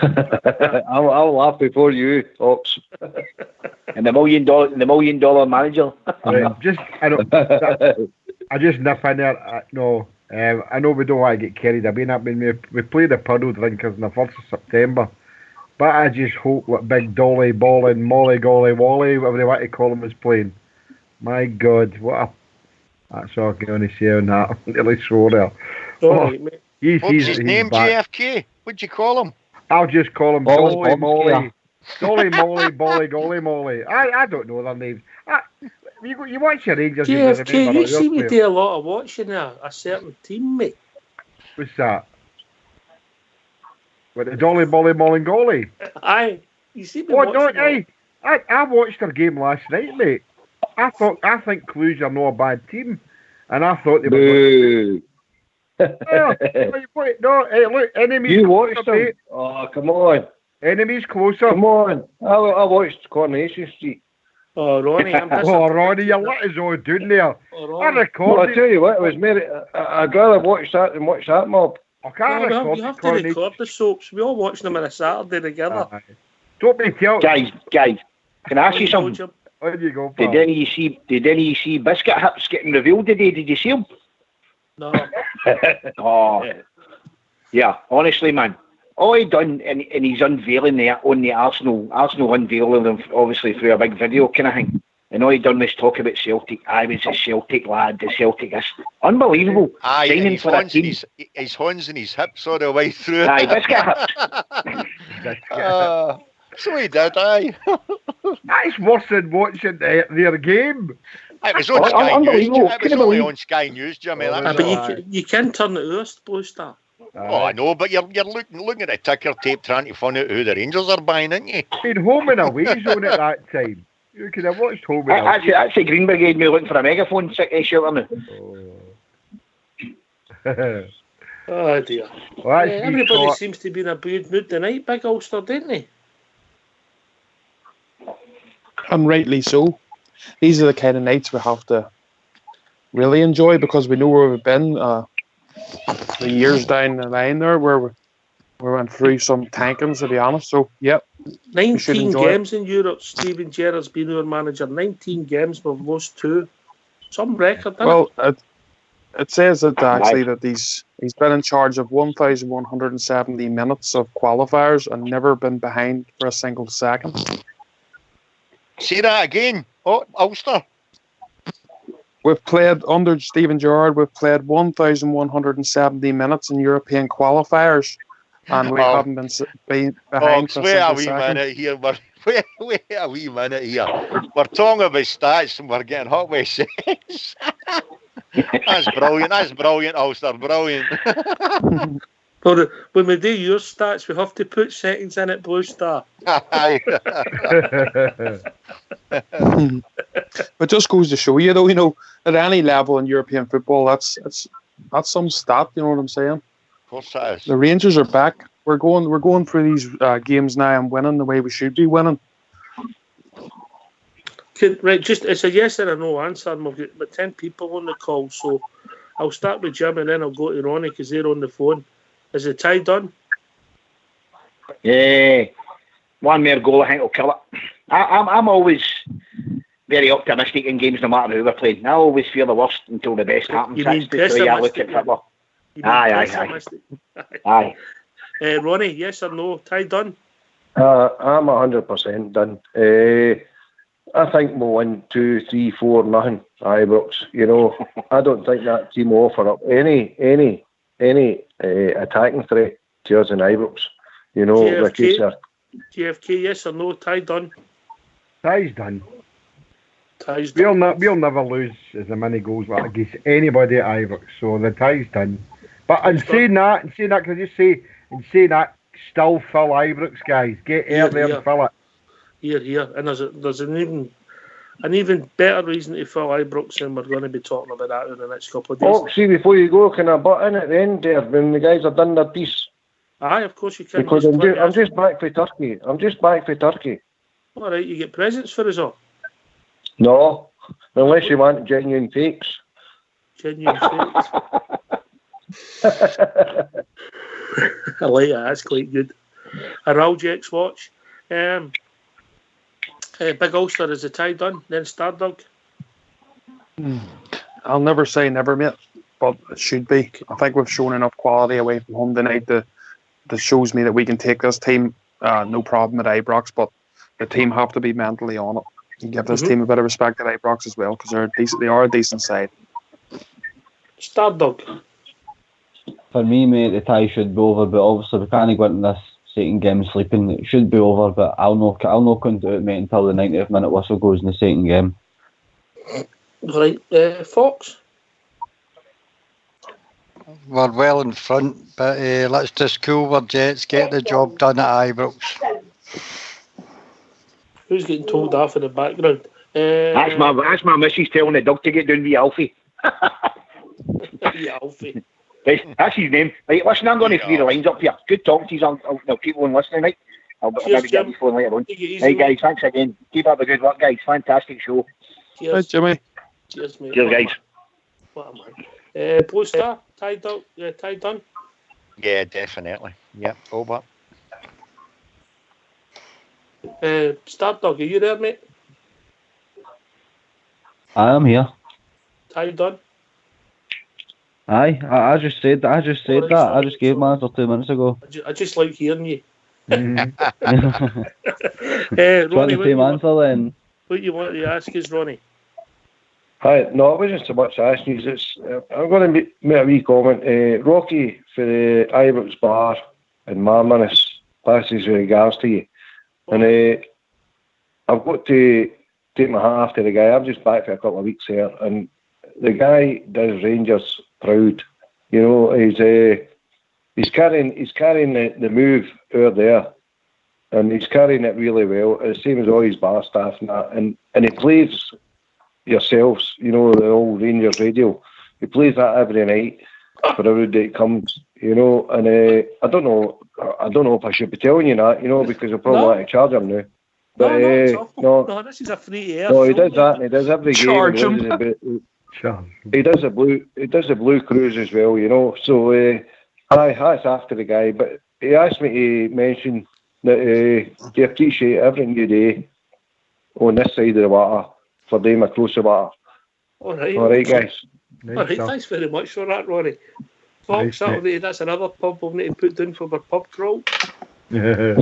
I'll laugh before you, Ops. And the $1 million manager. I just nip in there. No, I know we don't want to get carried away. I mean, we play the Puddle Drinkers on the 1st of September. But I just hope that Big Dolly, Ballin, Molly, Golly, Wally, whatever they want to call him, is playing. My God, that's all I'm going to say on that. I'm really sore there. What's his name, JFK? What'd you call him? I'll just call him Dolly Molly. Dolly Molly, Bolly, Golly Molly. I don't know their names. You watch your Rangers. JFK, you seem to do a lot of watching a certain team, mate. What's that? With the Dolly, Bolly, Molly, Golly? Aye. You seem to watch I watched their game last night, mate. I think Cluj are not a bad team. And I thought they were no, hey, look, enemies. You watched them? Mate. Oh, come on. Enemies closer. Come on. I watched Coronation Street. Oh, Ronnie, Ronnie, you let us all down there. I recorded. Well, I tell you what, it was Mary. I'd rather watch that than watch that mob. I can't record you have to Coronation. record the soaps. We all watch them on a Saturday together. Don't be tell. Guys, can I ask you something? Where do you go, Did pal? any of you see Biscuit Hips getting revealed today? Did you see him? No. Oh, yeah. Honestly, man, all he done in his unveiling there on the Arsenal unveiling them obviously through a big video kind of thing. And all he done was talk about Celtic. I was a Celtic lad, the Celtic. Unbelievable. Aye, and Signing his for a horns, and team. his horns and his hips all the way through. Aye, Biscuit Hips. So he did, aye. That's worse than watching their game. It was on Sky News. unbelievable. It was only on Sky News, Jimmy. Oh, That's But all. you can turn it to us, Blue Star. Oh, I know, but you're looking at the ticker tape trying to find out who the Rangers are buying, aren't you? Been home and away zone at that time. You could have watched home and away. That's the Green Brigade me looking for a megaphone shelter now. Oh dear. Well, Everybody seems to be in a good mood tonight, Big Ulster, didn't they? And rightly so. These are the kind of nights we have to really enjoy because we know where we've been. The years down the line there, where we went through some tankings, to be honest. So, yep. 19 games in Europe. Steven Gerrard's been our manager. 19 games, we've lost 2. Some record, well, it says that actually that he's been in charge of 1,170 minutes of qualifiers and never been behind for a single second. Say that again. Oh, Ulster. We've played under Steven Gerrard. We've played 1,170 minutes in European qualifiers, and we haven't been behind for a wait a single wee second. minute here. Wait a wee minute here. We're talking about stats and we're getting hot with sex. That's brilliant, Ulster. Brilliant. Well, when we do your stats, we have to put seconds in it, Blue Star. But just goes to show you, though, you know, at any level in European football, that's some stat. You know what I'm saying? Of course that is. The Rangers are back. We're going through these games now and winning the way we should be winning. Right, just it's a yes or a no answer, and we've got about 10 people on the call, so I'll start with Jim and then I'll go to Ronnie because they're on the phone. Is the tie done? Yeah, one more goal I think will kill it. I'm always very optimistic in games no matter who we're playing. I always fear the worst until the best happens. You mean That's the way I look at pessimistic? football. You mean Aye. pessimistic? Aye. Ronnie, yes or no? Tie done? I'm 100% done. I think we'll win 2, 3, 4, nothing. Ibrox. You know, I don't think that team will offer up any attacking threat to us in Ibrox. You know, Ricky, sir. GFK, yes or no? Tie done? Tie's done. Tie's done. We'll never lose as many goals against anybody at Ibrox, so the tie's done. But in saying that, can I just say, in saying that, still fill Ibrox, guys. Get out there and fill it. Here. And there's an even better reason to fill Ibrox, and we're going to be talking about that in the next couple of days. Oh, see, before you go, can I butt in at the end there when the guys have done their piece? Aye, of course you can. Because I'm just back for Turkey. All right, you get presents for us all. No, unless you want genuine fakes. Genuine fakes. I like that. That's quite good. A Raljex watch. Big Ulster, is the tie done? Then Stardog. I'll never say never, mate, but it should be. I think we've shown enough quality away from home tonight that shows me that we can take this team no problem at Ibrox, but the team have to be mentally on it and give this team a bit of respect at Ibrox as well, because they are a decent side. Stardog. For me, mate, the tie should be over, but obviously we can't go into this second game sleeping. It should be over, but I'll not count it, mate, until the 90th minute whistle goes in the second game. Right, Fox? We're well in front, but let's just cool our jets, get the job done at Ibrox. Who's getting told off in the background? That's my missus telling the dog to get down with Alfie. Yeah, Alfie. Right, that's his name. Right, listen, I'm going to free the lines up here. Good talking to you. I'll keep on listening, right? I'll maybe get your phone later on. Right, guys, thanks again. Keep up the good work, guys. Fantastic show. Cheers. Hi, Jimmy. Cheers, mate. Cheers, guys. What a man. Blue Star, tie done? Yeah, definitely. Yeah, over. Stardog, are you there, mate? I am here. Are you done? Aye, I just said that. I just said Alright, that. sorry, I just gave my answer 2 minutes ago. I just like hearing you. Trying Ronnie, the same answer then. what you want to ask is, Ronnie? Hi, no, it wasn't so much asking you. It's, I'm going to make a wee comment. Rocky for the Ibrox Bar and Marmanis passes with regards to you. And I've got to take my hat off to the guy. I'm just back for a couple of weeks here, and the guy does Rangers proud. You know, he's carrying the move out there, and he's carrying it really well. The same as all his bar staff and that, and he plays yourselves, you know, the old Rangers radio. He plays that every night for every day it comes, you know. And I don't know if I should be telling you that, you know, because I'll probably want to charge him now. But no, this is a free air. No, he does that, and he does every game. Charge him. He does a blue cruise as well, you know. So that's after the guy. But he asked me to mention that you appreciate everything you do on this side of the water for doing across the water. All right, guys. All right, thanks very much for that, Ronnie. Fox Saturday, that's another pub we'll need to put down for our pub crawl. Aye,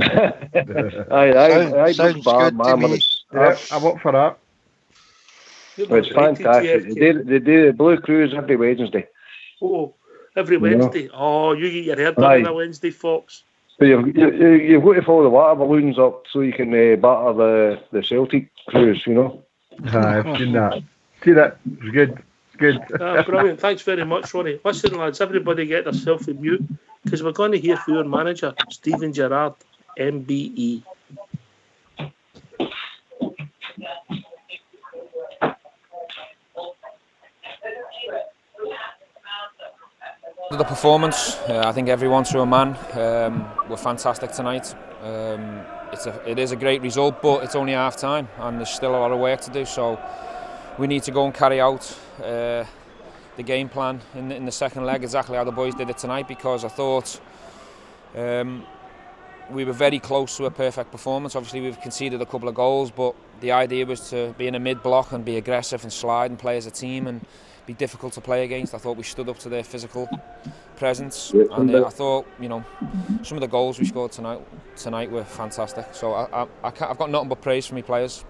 sounds good to me. I'm up for that. It's fantastic. They do the Blue Cruise every Wednesday. Oh, every Wednesday. You know? Oh, you get your hair done on a Wednesday, Fox. So you've got to follow the water balloons up so you can batter the Celtic cruise, you know. I've seen that. See that? It's good. It's good. Brilliant. Thanks very much, Ronnie. Listen, lads, everybody get themselves in mute because we're going to hear from your manager, Stephen Gerrard, MBE. The performance, I think everyone to a man. We're fantastic tonight. It is a great result, but it's only half time and there's still a lot of work to do. So we need to go and carry out the game plan in the second leg exactly how the boys did it tonight, because I thought we were very close to a perfect performance. Obviously we've conceded a couple of goals, but the idea was to be in a mid block and be aggressive and slide and play as a team and be difficult to play against. I thought we stood up to their physical presence, and I thought, you know, some of the goals we scored tonight were fantastic. So I've got nothing but praise for my players.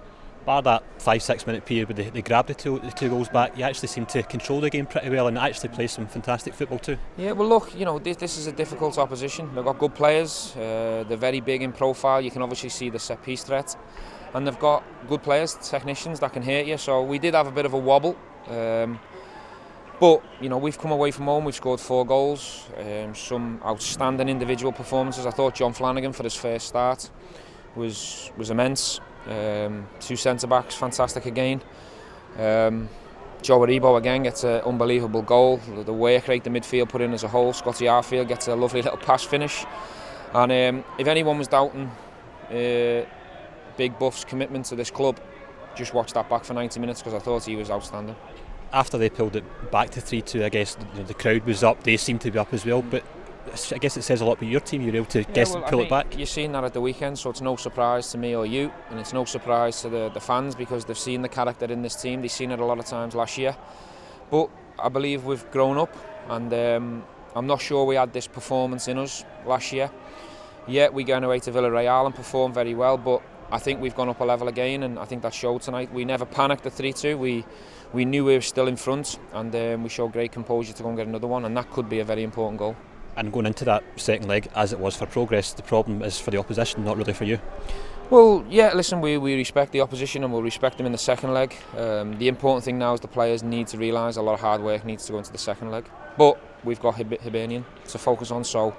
Bar that 5-6 minute period where they grabbed the two goals back, you actually seemed to control the game pretty well and actually play some fantastic football too. Yeah, well look, you know, this is a difficult opposition. They've got good players, they're very big in profile. You can obviously see the set piece threat, and they've got good players, technicians that can hurt you. So we did have a bit of a wobble. But, you know, we've come away from home, we've scored 4 goals, some outstanding individual performances. I thought John Flanagan for his first start was immense. 2 centre-backs, fantastic again. Joe Aribo again gets an unbelievable goal. The work rate the midfield put in as a whole. Scotty Arfield gets a lovely little pass finish. And if anyone was doubting Big Buff's commitment to this club, just watch that back for 90 minutes because I thought he was outstanding. After they pulled it back to 3-2, I guess the crowd was up, they seemed to be up as well, but I guess it says a lot about your team. You were able to pull it back. You've seen that at the weekend, so it's no surprise to me or you, and it's no surprise to the fans because they've seen the character in this team. They've seen it a lot of times last year, but I believe we've grown up, and I'm not sure we had this performance in us last year. Yeah, we went away to Villarreal and performed very well, but I think we've gone up a level again, and I think that showed tonight. We never panicked at 3-2. We knew we were still in front, and we showed great composure to go and get another one, and that could be a very important goal. And going into that second leg, as it was for Progress, the problem is for the opposition, not really for you. Well, yeah, listen, we respect the opposition and we'll respect them in the second leg. The important thing now is the players need to realise a lot of hard work needs to go into the second leg. But we've got Hibernian to focus on, so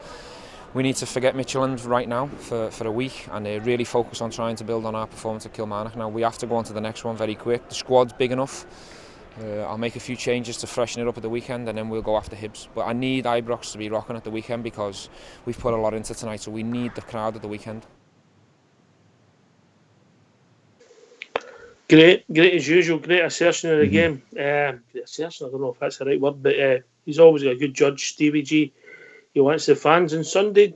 we need to forget Midtjylland right now for a week and really focus on trying to build on our performance at Kilmarnock. Now we have to go on to the next one very quick. The squad's big enough. I'll make a few changes to freshen it up at the weekend and then we'll go after Hibs. But I need Ibrox to be rocking at the weekend because we've put a lot into tonight, so we need the crowd at the weekend. Great as usual, great assertion of the game. Assertion, I don't know if that's the right word, but he's always a good judge, Stevie G. he wants the fans on Sunday,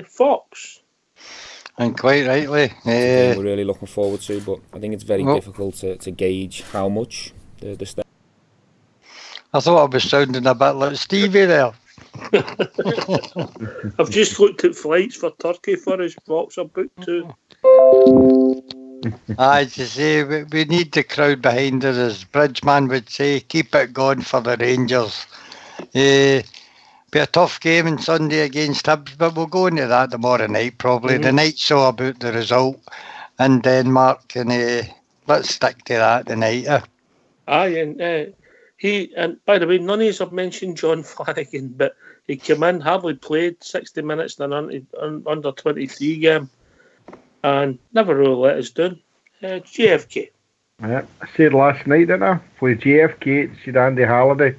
Fox. And quite rightly. It's a game we're really looking forward to, but I think it's very difficult to gauge how much the step. I thought I was sounding a bit like Stevie there. I've just looked at flights for Turkey for us. Fox are booked too. Aye, to say we need the crowd behind us, as Bridgeman would say. Keep it going for the Rangers. Be a tough game on Sunday against Hibs, but we'll go into that tomorrow night probably. The night show about the result in Denmark, and let's stick to that tonight. Aye, and by the way, none of us have mentioned John Flanagan, but he came in, hardly played 60 minutes in an under 23 game, and never really let us down. JFK. Yeah, I said last night, didn't I? Played JFK, said Andy Halliday.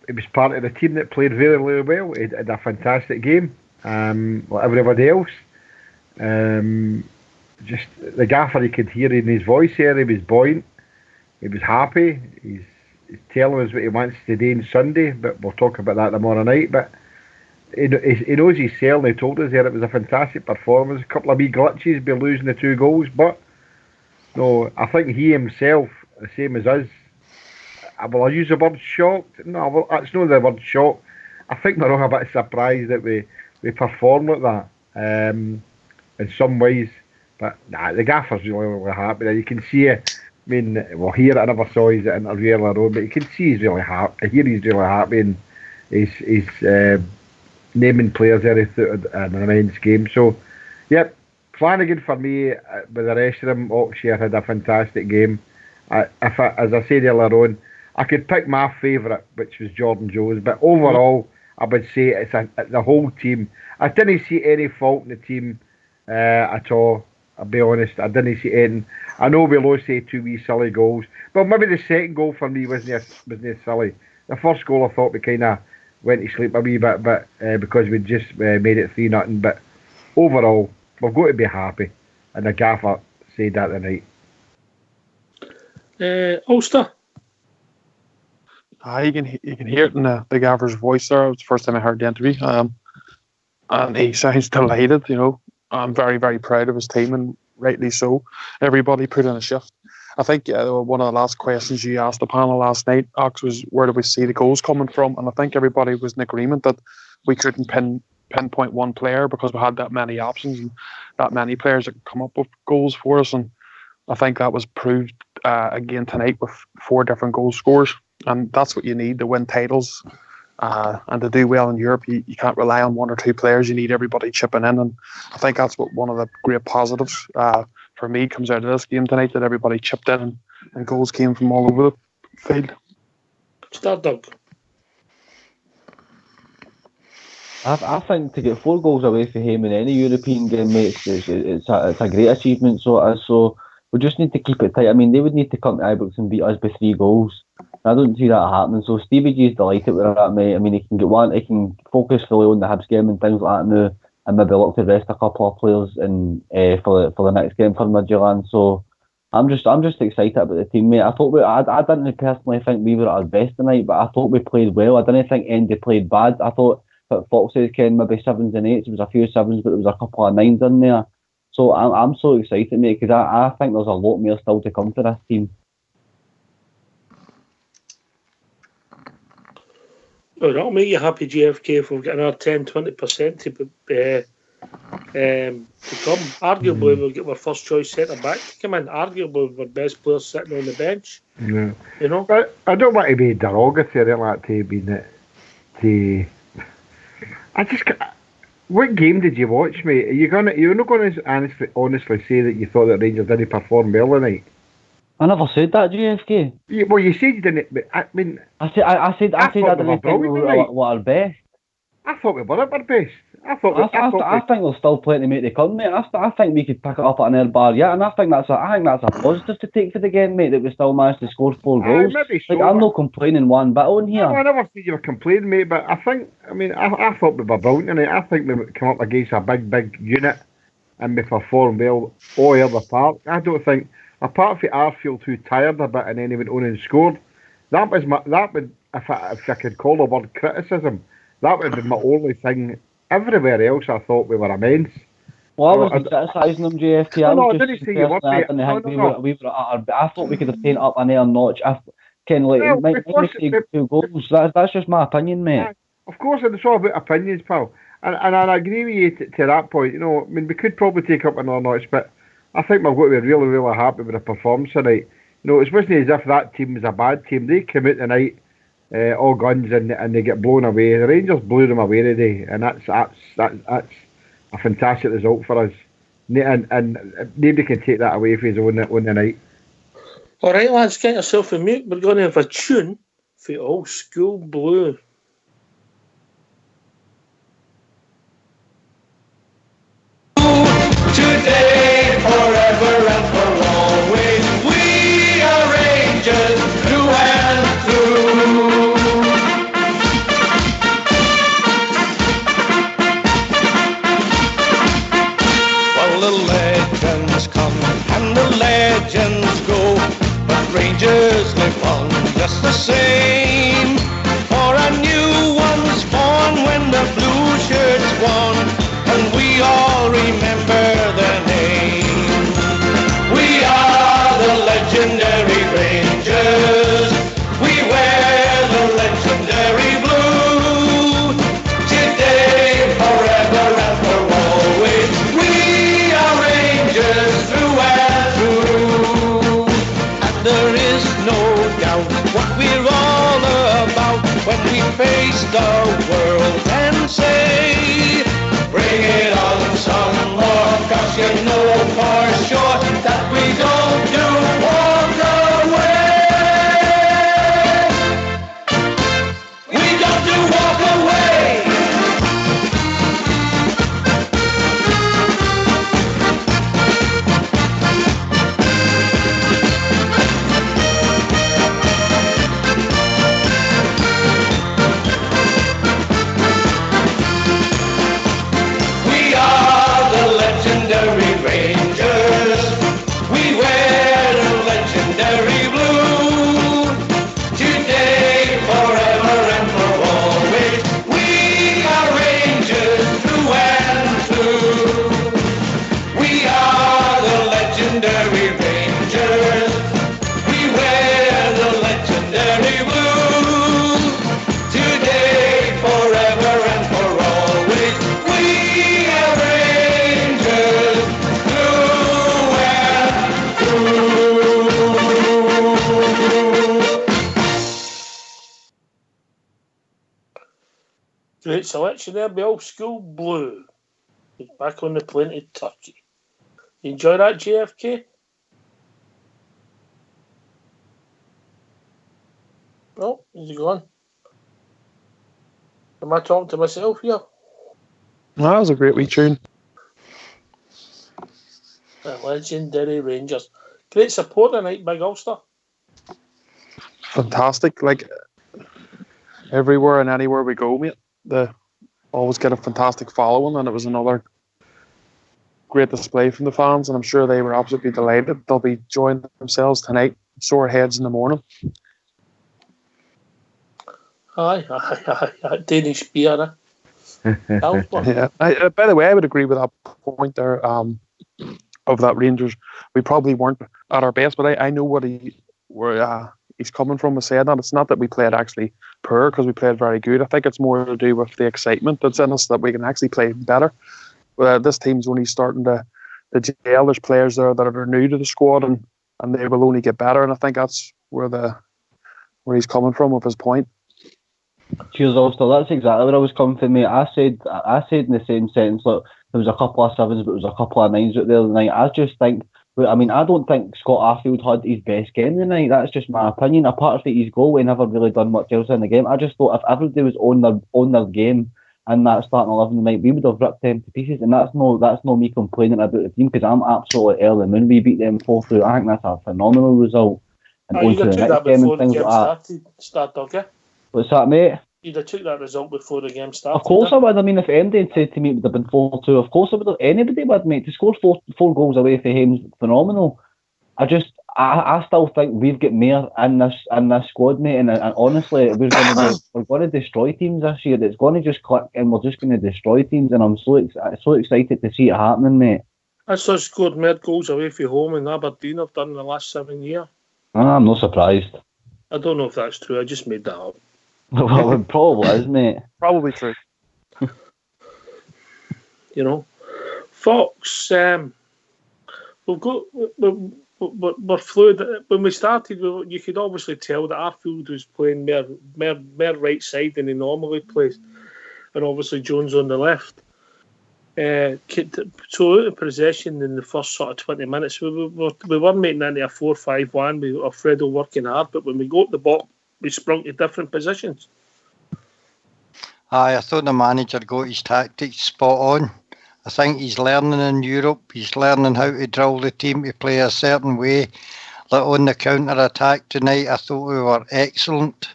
He was part of the team that played very, very well. He had a fantastic game, like everybody else. Just the gaffer, you could hear in his voice here, he was buoyant. He was happy. He's telling us what he wants to do on Sunday, but we'll talk about that tomorrow night. But he knows he's selling. He told us there it was a fantastic performance. A couple of wee glitches by losing the 2 goals, but no, I think he himself, the same as us, will I use the word shocked? No, well, it's not the word shocked. I think we're all a bit surprised that we performed like that in some ways. But nah, the gaffer's really happy. You can see it. I mean, well, here I never saw his interview earlier on, but you can see he's really happy. I hear he's really happy, and he's naming players there in an immense game. So, yep, Flanagan for me, with the rest of them, Oxshare had a fantastic game. As I said earlier on, I could pick my favourite, which was Jordan Jones, but overall, I would say it's the whole team. I didn't see any fault in the team at all. I'll be honest, I didn't see anything. I know we lost 2 wee silly goals, but maybe the second goal for me wasn't silly. The first goal I thought we kind of went to sleep a wee bit, but because we just made it 3-0. But overall, we've got to be happy, and the gaffer said that tonight. Ulster. You can hear it in the gaffer's voice there. It was the first time I heard the interview. And he sounds delighted, I'm very, very proud of his team, and rightly so. Everybody put in a shift. I think one of the last questions you asked the panel last night, Ox, was where do we see the goals coming from? And I think everybody was in agreement that we couldn't pinpoint one player because we had that many options and that many players that could come up with goals for us. And I think that was proved again tonight with 4 different goal scorers. And that's what you need to win titles. And to do well in Europe, you can't rely on 1 or 2 players. You need everybody chipping in, and I think that's what one of the great positives for me comes out of this game tonight, that everybody chipped in and goals came from all over the field. Start, Doug. I think to get 4 goals away from him in any European game, mate, it's a great achievement. So we just need to keep it tight. I mean, they would need to come to Ibrox and beat us by 3 goals. I don't see that happening. So Stevie G is delighted with that, mate. I mean, he can focus fully on the Hibs game and things like that now, and maybe look to rest a couple of players for the next game for Midtjylland. So I'm just excited about the team, mate. I didn't personally think we were at our best tonight, but I thought we played well. I didn't think Andy played bad. I thought that Fox says Ken maybe 7s and 8s. There was a few 7s, but there was a couple of 9s in there. So I'm so excited, mate, because I think there's a lot more still to come for this team. Well, that'll make you happy, JFK, if we've got another 10-20% to come. Arguably, we'll get our first choice centre back to come in. Arguably, with our best players sitting on the bench. Yeah. But I don't want to be derogatory like I just. What game did you watch, mate? You're not going to honestly say that you thought that Rangers didn't perform well tonight? I never said that, JFK. Well, you said you didn't. But I mean, I said I didn't think we were at our best. I thought we were at our best. I think there's still plenty to make the cut, mate. I think we could pick it up at an air bar yet, and I think that's a positive to take for the game, mate. That we still managed to score 4 goals. Maybe so, I'm not complaining one bit on here. No, I never said you were complaining, mate. But I thought we were brilliant tonight. I think we come up against a big unit, and we performed well all over the park. I don't think, apart from Arfield, who tired a bit and then he went on and scored, that would if I could call the word criticism, that would be my only thing. Everywhere else, I thought we were immense. Well, I wasn't criticising them, JFK. No, I was didn't just say you were, personally, I mate. didn't think No. we were at our best. I thought we could have taken up another notch. Well, Minus two goals. That's just my opinion, mate. Of course, it's all about opinions, pal. And I agree with you to that point. You know, I mean, we could probably take up another notch, but I think we've got to be really, really happy with the performance tonight. You know, it wasn't as if that team was a bad team. They came out tonight, all guns, and they get blown away. The Rangers blew them away today, and that's a fantastic result for us. And nobody can take that away from us on the night. All right, lads, get yourself a mute. We're going to have a tune for Old School Blue. Today, forever and for always, we are Rangers through and through. Well, the legends come and the legends go, but Rangers live on just the same. For a new one's born when the blue shirts won, and we all remember their name. We are the legendary Rangers. We wear the legendary blue. Today, forever and for always, we are Rangers through and through. And there is no doubt what we're all about when we face the world and say, bring it on some more, 'cause you know for sure that we don't do walk away. We don't do walk away. We are the legendary Rangers. We wear the legendary blue. Today, forever and for always, we are Rangers through and through. We are the legendary Rangers. We wear the legendary blue. Today, forever and for always, we are Rangers through and through. Great selection there by Old School Blue. He's back on the plane to Turkey. You enjoy that, JFK? Oh, is he gone? Am I talking to myself here? That was a great wee tune. The legendary Rangers. Great support tonight, Big Ulster. Fantastic. Like, everywhere and anywhere we go, mate, they always get a fantastic following, and it was another great display from the fans, and I'm sure they were absolutely delighted. They'll be enjoying themselves tonight, sore heads in the morning. Aye. Danish beer, eh? Yeah. By the way, I would agree with that point there of that Rangers. We probably weren't at our best, but I know what he's coming from with saying that. It's not that we played actually poor, because we played very good. I think it's more to do with the excitement that's in us, that we can actually play better. This team's only starting to gel. There's players there that are new to the squad, and they will only get better. And I think that's where he's coming from with his point. Cheers, Ulster. That's exactly where I was coming from, mate. I said in the same sentence, look, there was a couple of sevens, but there was a couple of nines out there tonight. I just think, I don't think Scott Arfield had his best game tonight. That's just my opinion. Apart from his goal, we never really done much else in the game. I just thought if everybody was on their game in that starting 11 tonight, we would have ripped them to pieces. And that's no me complaining about the team, because I'm absolutely early the moon. We beat them 4-2. I think that's a phenomenal result. And you'd have took that before the game started, yeah? What's that, mate? You'd have took that result before the game started. Of course I would. I mean, if MD had said to me it would have been 4-2, of course I would have. Anybody would, mate. To score four goals away for him is phenomenal. I still think we've got more in this squad, mate, and honestly, we're going to destroy teams this year. It's going to just click, and we're just going to destroy teams. And I'm so excited to see it happening, mate. That's us scored more goals away from home in Aberdeen have done in the last 7 years. I'm not surprised. I don't know if that's true. I just made that up. Well, it probably is, mate. Probably true. You know, Fox. We've got. We're fluid. When we started, you could obviously tell that Arfield was playing more right side than he normally plays, and obviously Jones on the left. So out of possession in the first sort of 20 minutes, we were making into a 4-5-1 with Alfredo working hard, but when we got the ball, we sprung to different positions. I thought the manager got his tactics spot on. I think he's learning in Europe. He's learning how to drill the team to play a certain way. Like on the counter-attack tonight, I thought we were excellent.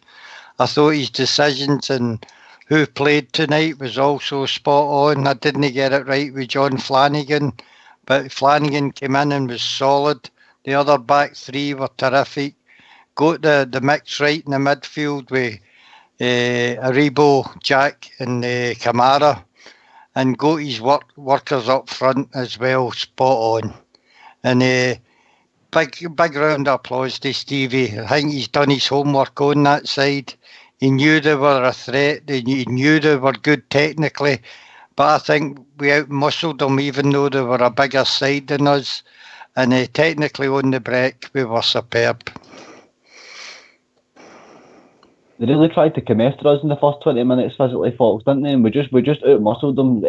I thought his decisions and who played tonight was also spot on. I didn't get it right with John Flanagan, but Flanagan came in and was solid. The other back three were terrific. Got the mix right in the midfield with Aribo, Jack and Kamara. And got his workers up front as well, spot on. And big round of applause to Stevie. I think he's done his homework on that side. He knew they were a threat. He knew they were good technically. But I think we out-muscled them even though they were a bigger side than us. And technically on the break, we were superb. They really tried to come after us in the first 20 minutes physically, Fox, didn't they? And we just out-muscled them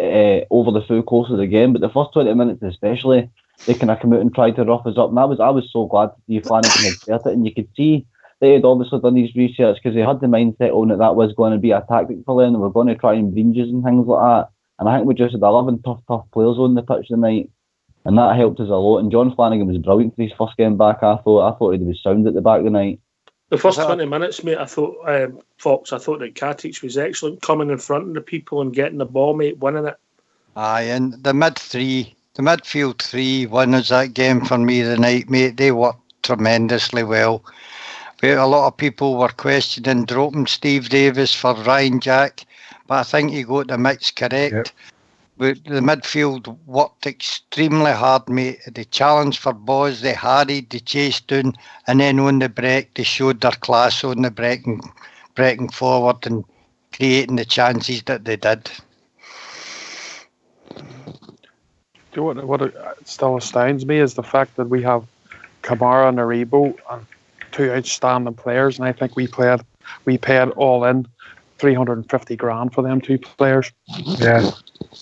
over the full course of the game. But the first 20 minutes especially, they kind of come out and tried to rough us up. And I was so glad to see Flanagan had started it. And you could see they had obviously done these research because they had the mindset on that was going to be a tactic for them. And we're going to try and breach and things like that. And I think we just had 11 tough players on the pitch tonight. And that helped us a lot. And John Flanagan was brilliant for his first game back. I thought he was sound at the back tonight. The first 20 minutes, mate, I thought that Katic was excellent, coming in front of the people and getting the ball, mate, winning it. Aye, and the midfield three won us that game for me tonight, mate. They worked tremendously well. A lot of people were questioning dropping Steve Davis for Ryan Jack, but I think he got the mix correct. Yep. But the midfield worked extremely hard, mate. They challenged for balls, they harried, they chased down, and then on the break, they showed their class on the breaking forward and creating the chances that they did. Do you know what still astounds me is the fact that we have Kamara and Aribo, and two outstanding players, and I think we paid all in $350,000 for them two players. Yeah.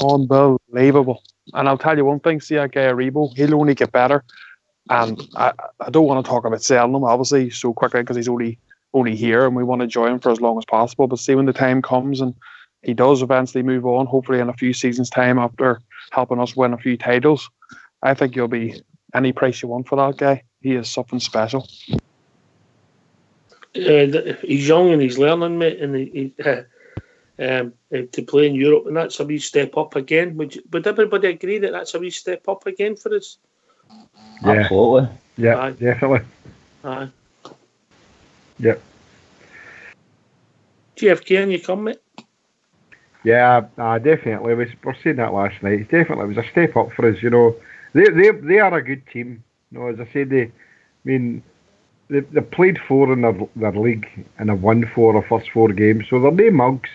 Unbelievable. And I'll tell you one thing, see that guy Aribo, he'll only get better. And I don't want to talk about selling him, obviously, so quickly because he's only here and we want to enjoy him for as long as possible. But see, when the time comes and he does eventually move on, hopefully in a few seasons' time after helping us win a few titles, I think you'll be any price you want for that guy. He is something special. He's young and he's learning, mate, and to play in Europe, and that's a wee step up again. Would everybody agree that that's a wee step up again for us? Yeah. Absolutely. Yeah, Aye. Definitely. Aye. Yep. GFK, and you come, mate? Yeah, definitely. We're saying that last night. It was a step up for us. You know, they are a good team. You know, as I said, they played 4 in their league and have won 4 of the first 4 games, so they're no mugs.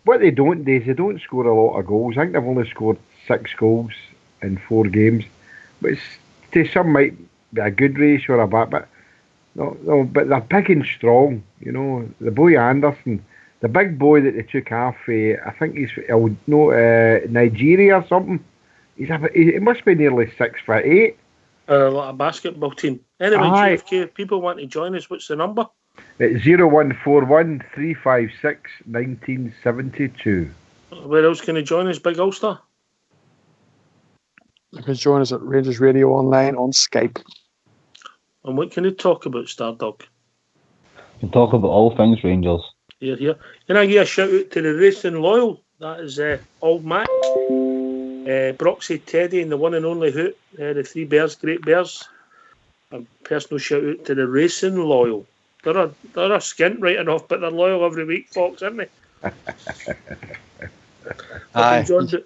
What they don't do is they don't score a lot of goals. I think they've only scored 6 goals in 4 games, which to some might be a good ratio or a bad, but no, but they're big and strong. You know, the boy Anderson, the big boy that they took off, I think he's Nigeria or something. He must be nearly 6'8". Like a basketball team. Anyway, aye. GFK, if people want to join us, what's the number? It's 0141 356 1972. Where else can you join us, Big Ulster? You can join us at Rangers Radio Online on Skype. And what can you talk about, Stardog? You can talk about all things Rangers. Here. Can I give a shout out to the Racing Loyal? That is Old Mac, Broxy, Teddy, and the one and only Hoot, the 3 Bears, Great Bears. A personal shout out to the Racing Loyal. They're a skint right enough, but they're loyal every week, Fox, aren't they?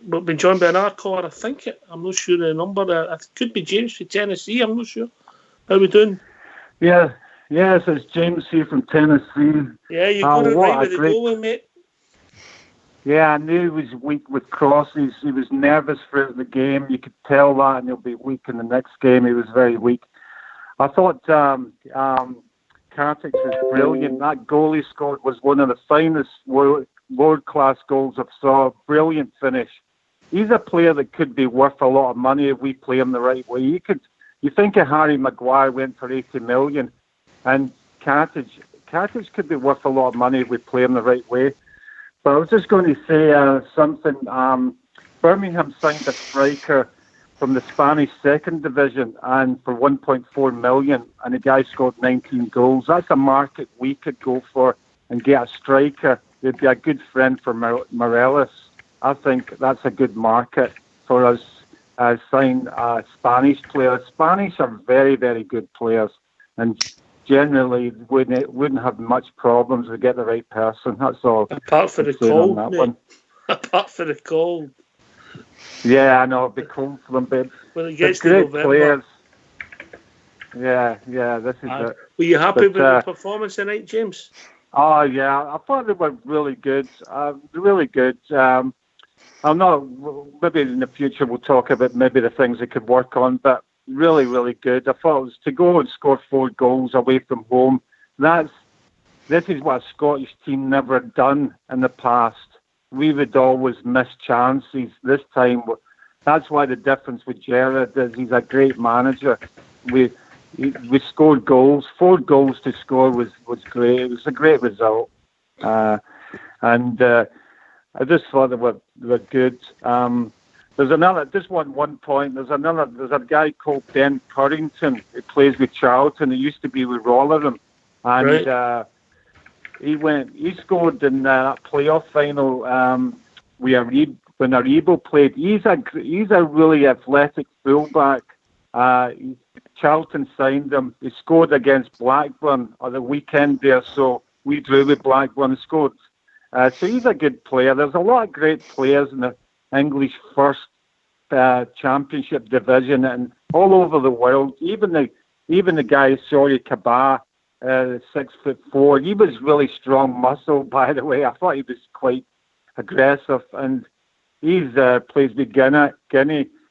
We've been joined by an caller, I think. I'm not sure the number. It could be James from Tennessee, I'm not sure. How are we doing? Yes, it's James here from Tennessee. Yeah, you got it right with the goalie, mate. Yeah, I knew he was weak with crosses. He was nervous for the game. You could tell that, and he'll be weak in the next game. He was very weak. I thought Kartic was brilliant. That goal he scored was one of the finest world-class goals I've saw. Brilliant finish. He's a player that could be worth a lot of money if we play him the right way. You think of Harry Maguire went for 80 million, and Kartic could be worth a lot of money if we play him the right way. But I was just going to say something. Birmingham signed a striker from the Spanish second division and for 1.4 million, and the guy scored 19 goals. That's a market we could go for and get a striker. It'd be a good friend for Morelos. I think that's a good market for us. Sign Spanish players. Spanish are very, very good players, and generally wouldn't have much problems to get the right person. That's all. Apart from the cold, mate. Apart from the cold. Yeah, I know it'd be cold for them, but it gets great November. Players. Yeah, this is it. Were you happy with the performance tonight, James? Oh yeah, I thought they were really good. Really good. I'm not. Maybe in the future we'll talk about maybe the things they could work on, but really, really good. I thought it was to go and score 4 goals away from home. This is what a Scottish team never done in the past. We would always miss chances. This time, that's why the difference with Gerrard is he's a great manager. We scored goals. 4 goals to score was great. It was a great result, and I just thought they were good. There's another. Just one point. There's a guy called Ben Purrington who plays with Charlton. He used to be with Rotherham, and right. He scored in that playoff final when Aribo played. He's a really athletic fullback. Charlton signed him. He scored against Blackburn on the weekend there, so we drew with Blackburn and scored. So he's a good player. There's a lot of great players in the English First Championship division and all over the world. Even the guy, Kaba, 6'4", he was really strong muscle, by the way. I thought he was quite aggressive, and he's plays with Guinea,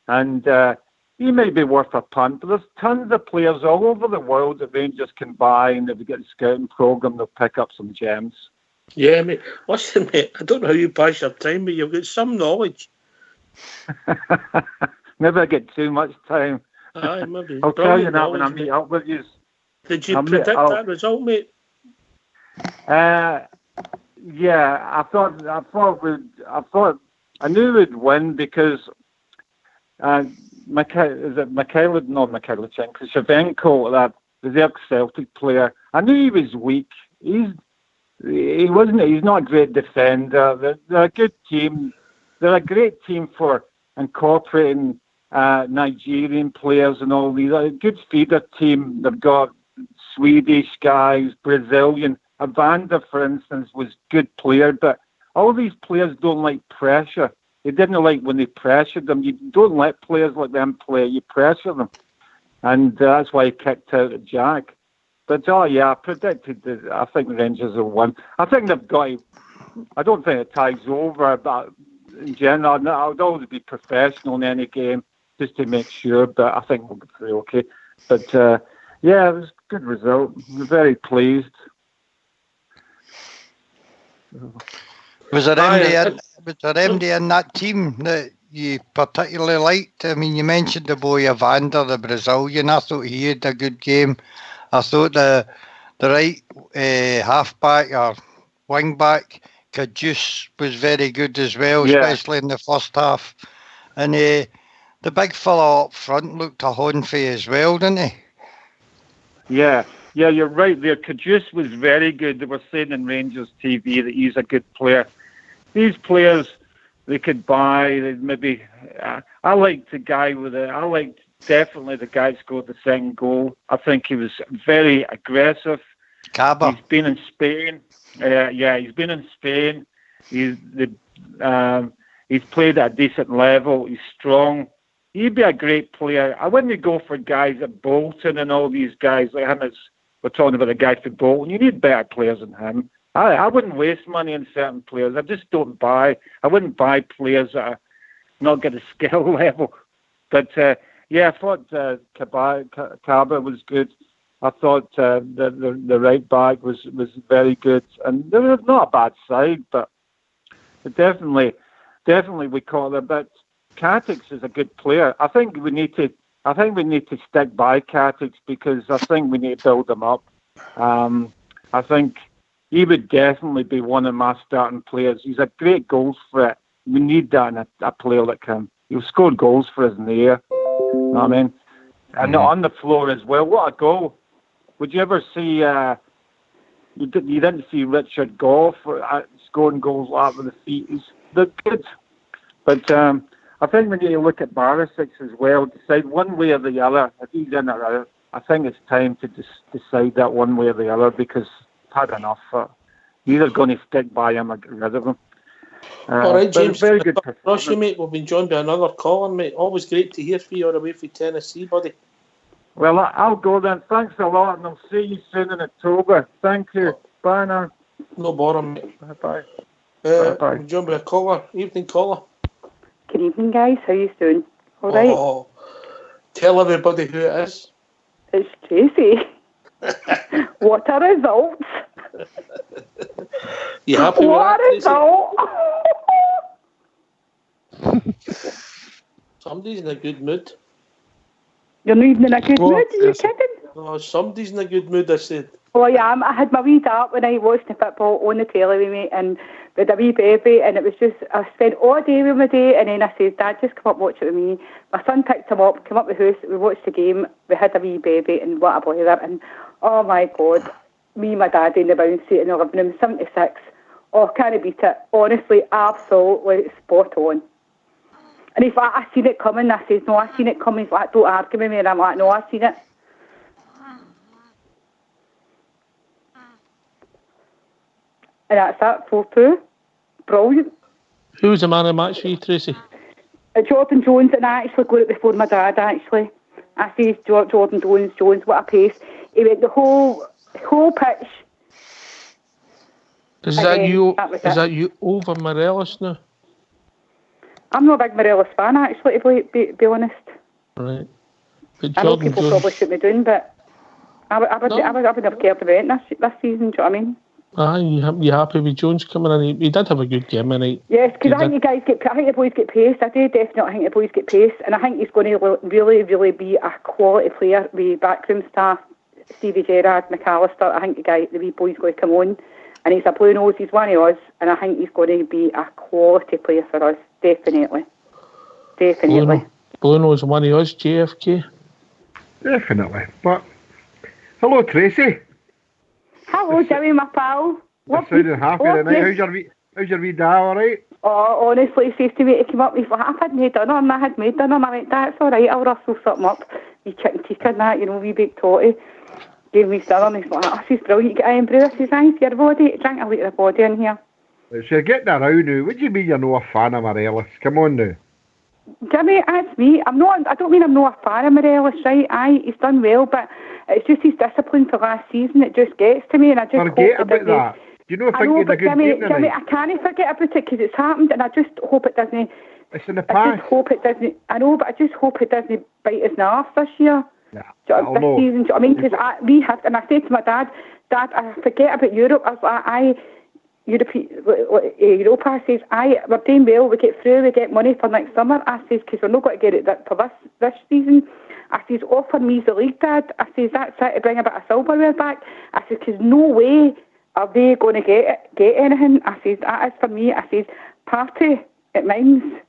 and he may be worth a punt. But there's tons of players all over the world that Rangers can buy, and if they get a scouting program, they'll pick up some gems. Yeah, mate. Listen, mate, I don't know how you pass your time, but you've got some knowledge. Maybe I get too much time. Aye, maybe. I'll tell you that when I meet up with you. Did you predict that result, mate? Yeah, I knew we'd win because Shevchenko, that the ex-Celtic player, I knew he was weak. He's not a great defender. They're a good team. They're a great team for incorporating Nigerian players and all these. A good feeder team. They've got Swedish guys, Brazilian. Evander, for instance, was a good player, but all these players don't like pressure. They didn't like when they pressured them. You don't let players like them play. You pressure them. And that's why he kicked out of Jack. But, I predicted that I think the Rangers will win. I think they've got to, I don't think the tie's over, but in general, I would always be professional in any game just to make sure, but I think we'll be pretty okay. But, it was a good result. I'm very pleased. Was there anybody in that team that you particularly liked? I mean, you mentioned the boy Evander, the Brazilian. I thought he had a good game. I thought the right halfback or wing back, Kajus, was very good as well, especially in the first half. And the big fella up front looked a Honfey as well, didn't he? Yeah, you're right there. Kajus was very good. They were saying in Rangers TV that he's a good player. These players, they could buy. Maybe I liked the guy I liked definitely the guy who scored the second goal. I think he was very aggressive. Caba. He's been in Spain. He's been in Spain. He's played at a decent level. He's strong. He'd be a great player. I wouldn't go for guys at Bolton and all these guys like him. We're talking about a guy for Bolton. You need better players than him. I wouldn't waste money on certain players. I just don't buy. I wouldn't buy players that are not got a skill level. But I thought Caba was good. I thought the right back was very good, and they were not a bad side, but definitely we caught a bit. Katix is a good player. I think we need to stick by Katix because I think we need to build him up. I think he would definitely be one of my starting players. He's a great goals threat. We need that in a player that can. He'll score goals for us in the air. You know what I mean? And on the floor as well. What a goal! Would you ever see? You didn't see Richard Gough scoring goals like that with the feet. They're good, but I think we need to look at Barisic as well. Decide one way or the other. If he's in or out, I think it's time to decide that one way or the other because I've had enough. You're either going to stick by him or get rid of him. All right, James. Very good. Russia, mate. We've been joined by another caller, mate. Always great to hear from you all the way from Tennessee, buddy. Well, I'll go then. Thanks a lot, and I'll see you soon in October. Thank you. Bye now. No bother, mate. Bye. Bye. I'm joined by a caller. Evening, caller. Good evening, guys. How you doing? All right. Oh, tell everybody who it is. It's Tracy. What a result! You happy what with that, result! Somebody's in a good mood. You're not even in a good mood? Are you kidding? Oh, somebody's in a good mood, I said. Oh, yeah, I had my wee dart when I watched the football on the telly with me, and with a wee baby, and it was just, I spent all day with my day, and then I said, Dad, just come up watch it with me. My son picked him up, came up the house, we watched the game, we had a wee baby, and what a boy that, and oh my God, me and my daddy in the bounce seat in the living room, 76, oh, can't beat it. Honestly, absolutely spot on. And he's like, I seen it coming. I says, no, I seen it coming. He's like, don't argue with me. And I'm like, no, I seen it. And that's that, 4-2. Brilliant. Who was the man of the match for you, Tracy? Jordan Jones, and I actually got it before my dad, actually. I says, Jordan Jones, what a pace. He went the whole pitch. Is that you over Morelos now? I'm not a big Morelos fan, actually, to be honest. Right. But I know people probably should be doing, but I would have cared about this season, do you know what I mean? You happy with Jones coming in? He did have a good game, and yes, because I think the boys get pace. I do definitely think the boys get pace, and I think he's going to really, really be a quality player with backroom staff, Stevie Gerrard, McAllister. I think the wee boy's going to come on, and he's a blue nose. He's one of us, and I think he's going to be a quality player for us. Definitely. Blue nose, one of us, JFK. Definitely. But hello, Tracy. Hello, Jimmy, my pal. You're sounding happy tonight. How's your wee dad, all right? Oh, honestly, he says to me, he came up, he's like, I've had made dinner, and I had made dinner, and I went, that's all right, I'll rustle something up. Wee chicken tikka and that, wee baked toddy. Gave me dinner, and he's like, oh, she's brilliant, you get iron brew. I says, aye, for your body, drink a litre of body in here. So you're getting around now. What do you mean you're not a fan of Morelos? Come on now. Jimmy, that's me. I don't mean I'm not a fan of Morelos, right? Aye, he's done well, but it's just his discipline for last season. It just gets to me, and I just forget about that. Do you know think he's a good Jimmy, game Jimmy, I can't forget about it because it's happened, and I just hope it doesn't. It's in the past. I just hope it doesn't. I know, but I just hope it doesn't bite us in the arse this year. Yeah, this season. I mean, because we have, and I said to my dad, I forget about Europe. I was like, Europa says, we're doing well, we get through, we get money for next summer. I says, because we're not going to get it for this season. I says, offer me the league, Dad. I says, that's it, to bring a bit of silverware back. I says, because no way are they going to get anything. I says, that is for me. I says, party at Mines.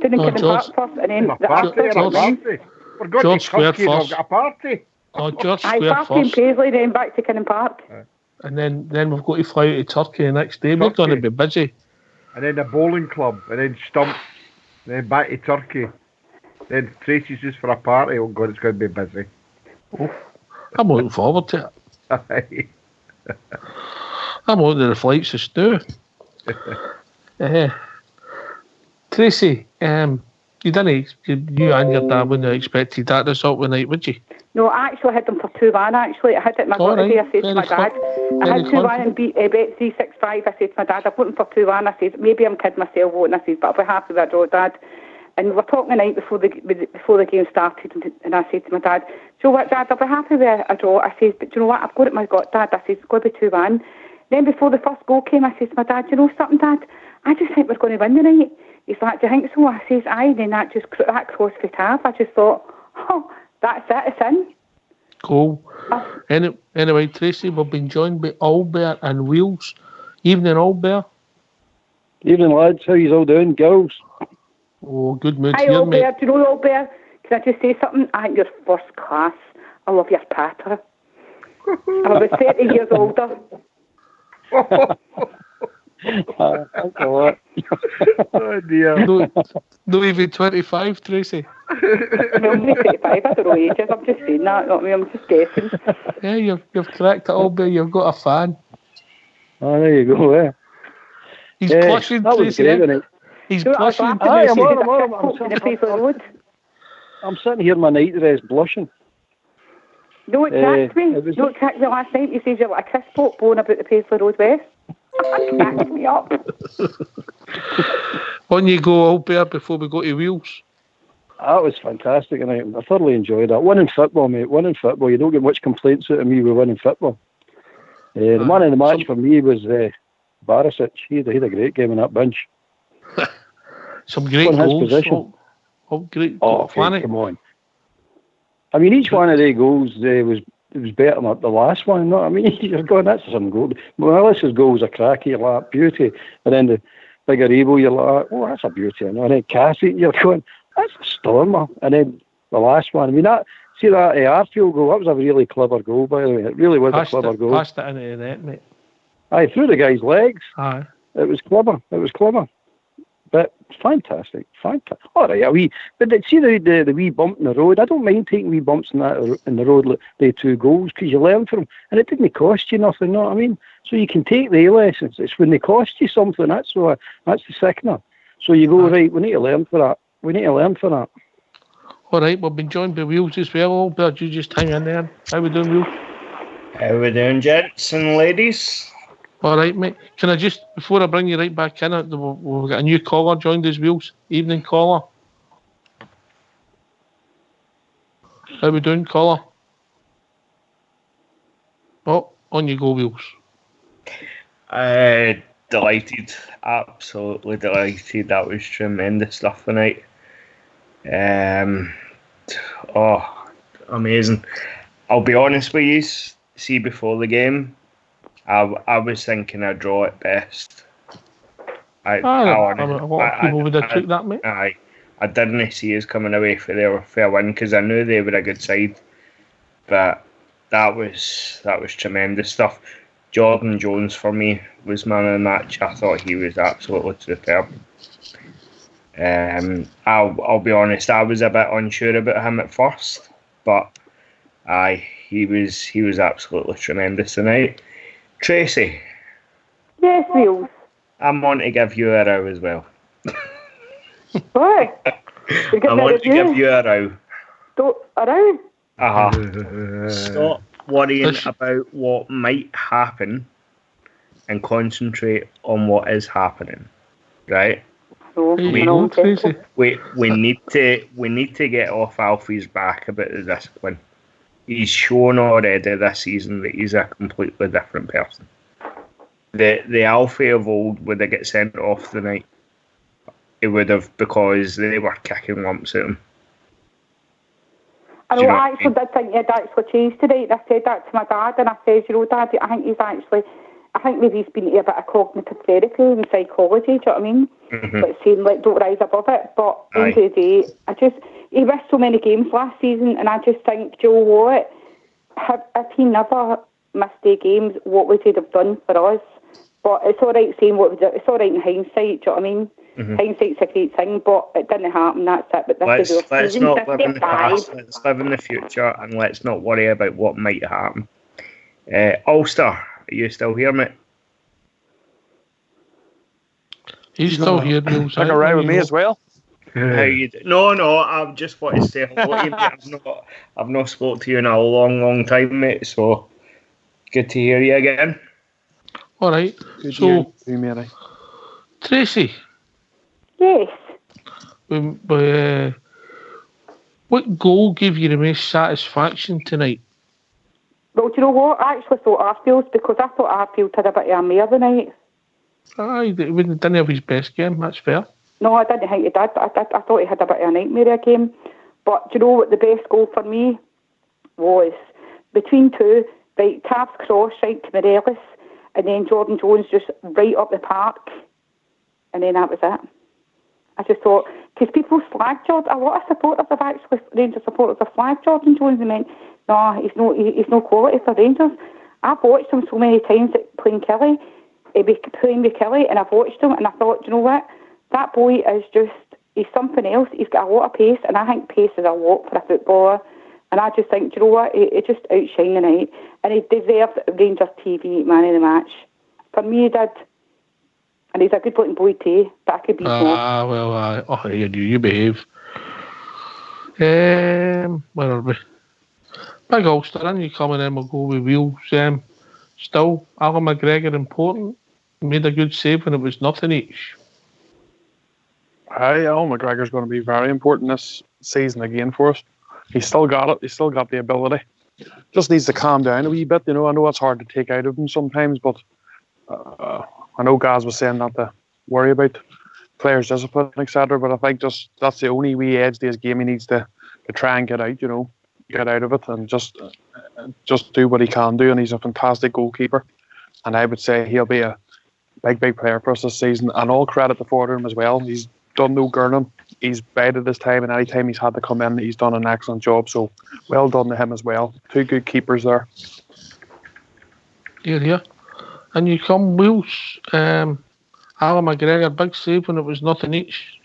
Didn't get Park first, and then the party. For God's sake, I've got a party. Oh, George Square party in Paisley, then back to Kinnan Park. And then we've got to fly out to Turkey the next day. We're going to be busy. And then the bowling club, and then Stump, and then back to Turkey. Then Tracy's just for a party. Oh God, it's going to be busy. I'm looking forward to it. I'm on the flights to Stew. Tracy, you didn't. You and your dad wouldn't have expected that result tonight, would you? No, I actually had them for 2-1. Actually, I had it in my gut today. I said to my dad, I had 2-1 and beat bet 365. I said to my dad, I've put them for 2-1. I said, maybe I'm kidding myself, and I said, but I'll be happy with a draw, Dad. And we were talking the night before the game started, and I said to my dad, do you know what, Dad, I'll be happy with a draw. I said, but do you know what, I've got it in my gut, Dad. I said, it's got to be 2-1. Then before the first goal came, I said to my dad, do you know something, Dad? I just think we're going to win tonight. He's like, do you think so? I says, aye. And then that crossed the tab. I just thought, oh, that's it, it's in. Cool. Anyway, Tracy, we've been joined by Albert and Wheels. Evening, Albert. Evening, lads. How you all doing, girls? Oh, good mood Hi, here, Albert. mate. Do you know, Albert, can I just say something? I think you're first class. I love your patter. I'm about 30 years older. Thanks a lot. Oh dear. No even 25, Tracy. I'm only 25, I don't know ages. I'm just saying that, not me, I'm just guessing. Yeah, you've cracked it, Albert. You've got a fan. Oh, there you go, yeah. He's blushing, that was Tracy. great, wasn't it? He's blushing, Aye, Tracy. I'm sitting here in my night dress blushing. No, it cracked me. No, it cracked me last night. You said you're like a crisp pot blowing about the Paisley Road West. It cracked me up. On you go, Albert, before we go to Wheels. That was fantastic, and I thoroughly enjoyed that. Winning football, mate. Winning football. You don't get much complaints out of me with winning football. The man of the match for me was Barisic. He had a great game in that bunch. Some great goals. Great. Okay, come on. I mean, each one of the goals was better than the last one. You know what I mean? You're going, that's some goal. Melissa's goal was a cracky, you're like, beauty. And then the bigger Evo, you're like, oh, that's a beauty. And then Cassie, you're going, that's a stormer. And then the last one, I mean, that Arfield goal, that was a really clever goal, by the way. It really was a clever goal. Passed it into the net, mate. Aye, through the guy's legs. Aye. It was clever. But fantastic. All right, but see the wee bump in the road. I don't mind taking wee bumps in the road, like the 2 goals, because you learn from them, and it didn't cost you nothing. You know what I mean? So you can take the lessons. It's when they cost you something that's the sickener. So you go, right, we need to learn for that. All right, we've been joined by Wheels as well. Albert, you just hang in there. How we doing, Wheels? How we doing, gents and ladies? All right, mate. Can I just, before I bring you right back in, we've got a new caller joined us, Wheels. Evening, caller. How we doing, caller? Oh, on you go, Wheels. Delighted. Absolutely delighted. That was tremendous stuff tonight. Amazing. I'll be honest with you, see, before the game, I was thinking a draw at best. A lot of people would have took that, mate. I didn't see us coming away for a win, because I knew they were a good side. But that was tremendous stuff. Jordan Jones for me was man of the match. I thought he was absolutely superb. I'll be honest, I was a bit unsure about him at first, but he was absolutely tremendous tonight. Tracy. Yes, Wheels. I'm on to give you a row as well. What? I'm on to give you a row. A row? Stop worrying about what might happen and concentrate on what is happening. Right? We need to get off Alfie's back about the discipline. He's shown already this season that he's a completely different person. The Alfie of old would have got sent off the night. It would have, because they were kicking lumps at him. I know, I actually did think he'd actually changed today. I said that to my dad, and I said, you know, Dad, I think maybe he's been to a bit of cognitive therapy and psychology, do you know what I mean? Mm-hmm. Like saying, like, don't rise above it. But at the end of the day, he missed so many games last season, and I just think, Joe, what? If he never missed the games, what would he have done for us? But it's all right saying what we did. It's all right in hindsight, do you know what I mean? hindsight's a great thing, but it didn't happen. That's it. But this is our Let's season not live in the 55. past. Let's live in the future, and let's not worry about what might happen. Ulster, are you still here, mate? He's still here, Neil. Like a right with me as well. How you no, I just want to say hello to you, mate. I've not spoke to you in a long time, mate. So good to hear you again. All right. Good so, to hear you, mate. Tracy. Yes. What goal gave you the most satisfaction tonight? Well, do you know what? I actually thought Arfield's, because I thought Arfield had a bit of a mare tonight. Aye, he didn't have his best game, that's fair. No, I didn't think he did. I thought he had a bit of a nightmare game. But do you know what the best goal for me was? Between two, right, Taft's cross right to Morelos, and then Jordan Jones just right up the park, and then that was it. I just thought, because people slagged Jordan, a lot of supporters have actually, Rangers supporters have flagged Jordan Jones and meant, no, he's no quality for Rangers. I've watched him so many times playing with Kelly, and I've watched him, and I thought, do you know what? That boy is he's something else. He's got a lot of pace, and I think pace is a lot for a footballer. And I just think, do you know what? He just outshined the night, and he deserved Rangers TV man of the match. For me, he did. And he's a good looking boy too, but I could be more. Well, you behave. Where are we? Big Ulster, and you coming in, we'll go with wheels. Still, Alan McGregor important. He made a good save when it was nothing each. Aye, Alan McGregor's going to be very important this season again for us. He's still got it. He's still got the ability. Just needs to calm down a wee bit. I know it's hard to take out of him sometimes, but I know Gaz was saying not to worry about players' discipline, etc. But I think that's the only wee edge to his game he needs to try and get out. Get out of it and just do what he can do. And he's a fantastic goalkeeper. And I would say he'll be a big player for us this season. And all credit to Fordham as well. He's done no gurning. He's bided his time, and any time he's had to come in, he's done an excellent job. So well done to him as well. Two good keepers there. Yeah. And you come Wheels. Alan McGregor, big save when it was nothing each.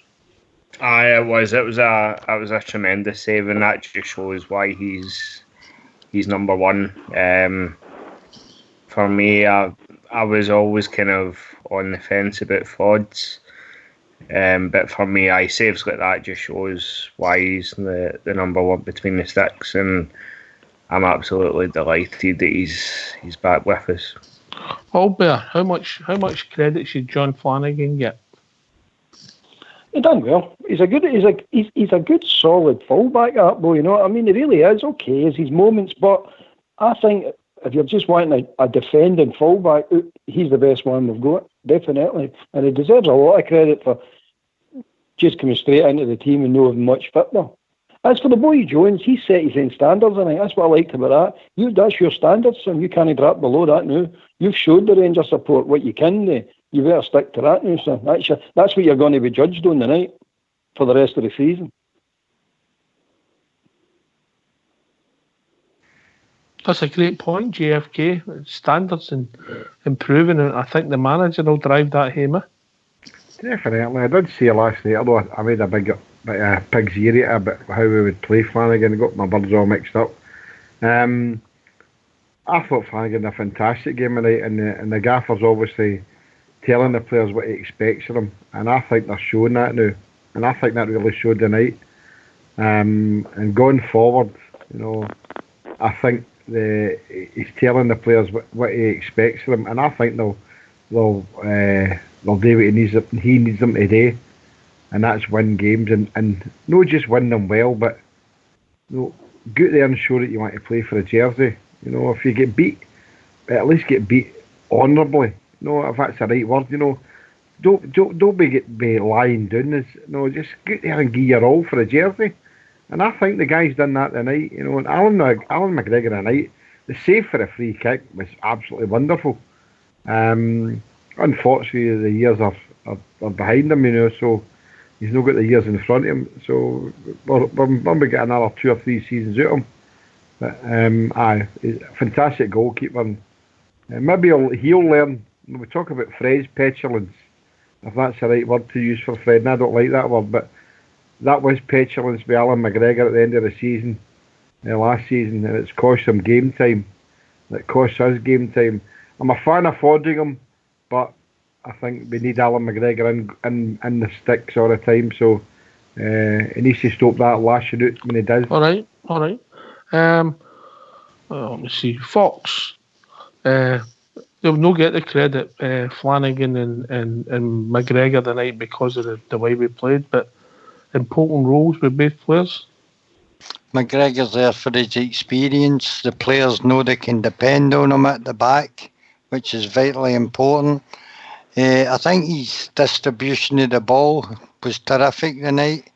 Aye, it was a tremendous save, and that just shows why he's number one. For me, I was always kind of on the fence about Fods. But for me, saves like that just shows why he's the number one between the sticks, and I'm absolutely delighted that he's back with us. Albert, how much credit should John Flanagan get? He done well. He's a good solid fullback, that boy. You know what I mean? He really is okay as his moments, but I think if you're just wanting a defending fullback, he's the best one we've got, definitely, and he deserves a lot of credit for just coming straight into the team and not having much football. As for the boy Jones, he set his own standards, and that's what I liked about that. That's your standards, and you can't drop below that now. You've showed the Rangers support what you can do. You better stick to that now, son. That's what you're going to be judged on tonight for the rest of the season. That's a great point, JFK. Standards and improving, and I think the manager will drive that home. Definitely. I did see last night, although I made a big pig's ear about how we would play Flanagan and got my birds all mixed up. I thought Flanagan had a fantastic game tonight, and the gaffer's obviously telling the players what he expects of them, and I think they're showing that now, and I think that really showed tonight. And going forward, I think he's telling the players what he expects of them, and I think they'll do what he needs them to do, and that's win games, and not just win them well, but get there and show that you want to play for a jersey. If you get beat, at least get beat honourably. If that's the right word. Don't be lying down. Just get there and give your all for a jersey. And I think the guy's done that tonight. And Alan McGregor tonight, the save for a free kick was absolutely wonderful. Unfortunately, the years are behind him. So he's not got the years in front of him. So we'll get another 2 or 3 seasons out of him. But he's a fantastic goalkeeper. Maybe he'll learn. We talk about Fred's petulance. if that's the right word to use for Fred, and I don't like that word, but that was petulance by Alan McGregor at the end of the season, last season, and it's cost him game time. It costs us game time. I'm a fan of Fodringham, but I think we need Alan McGregor in the sticks all the time, so he needs to stop that lashing out when he does. All right. Let me see. Fox. They'll not get the credit, Flanagan and McGregor tonight because of the way we played, but important roles with both players. McGregor's there for his experience. The players know they can depend on him at the back, which is vitally important. I think his distribution of the ball was terrific tonight.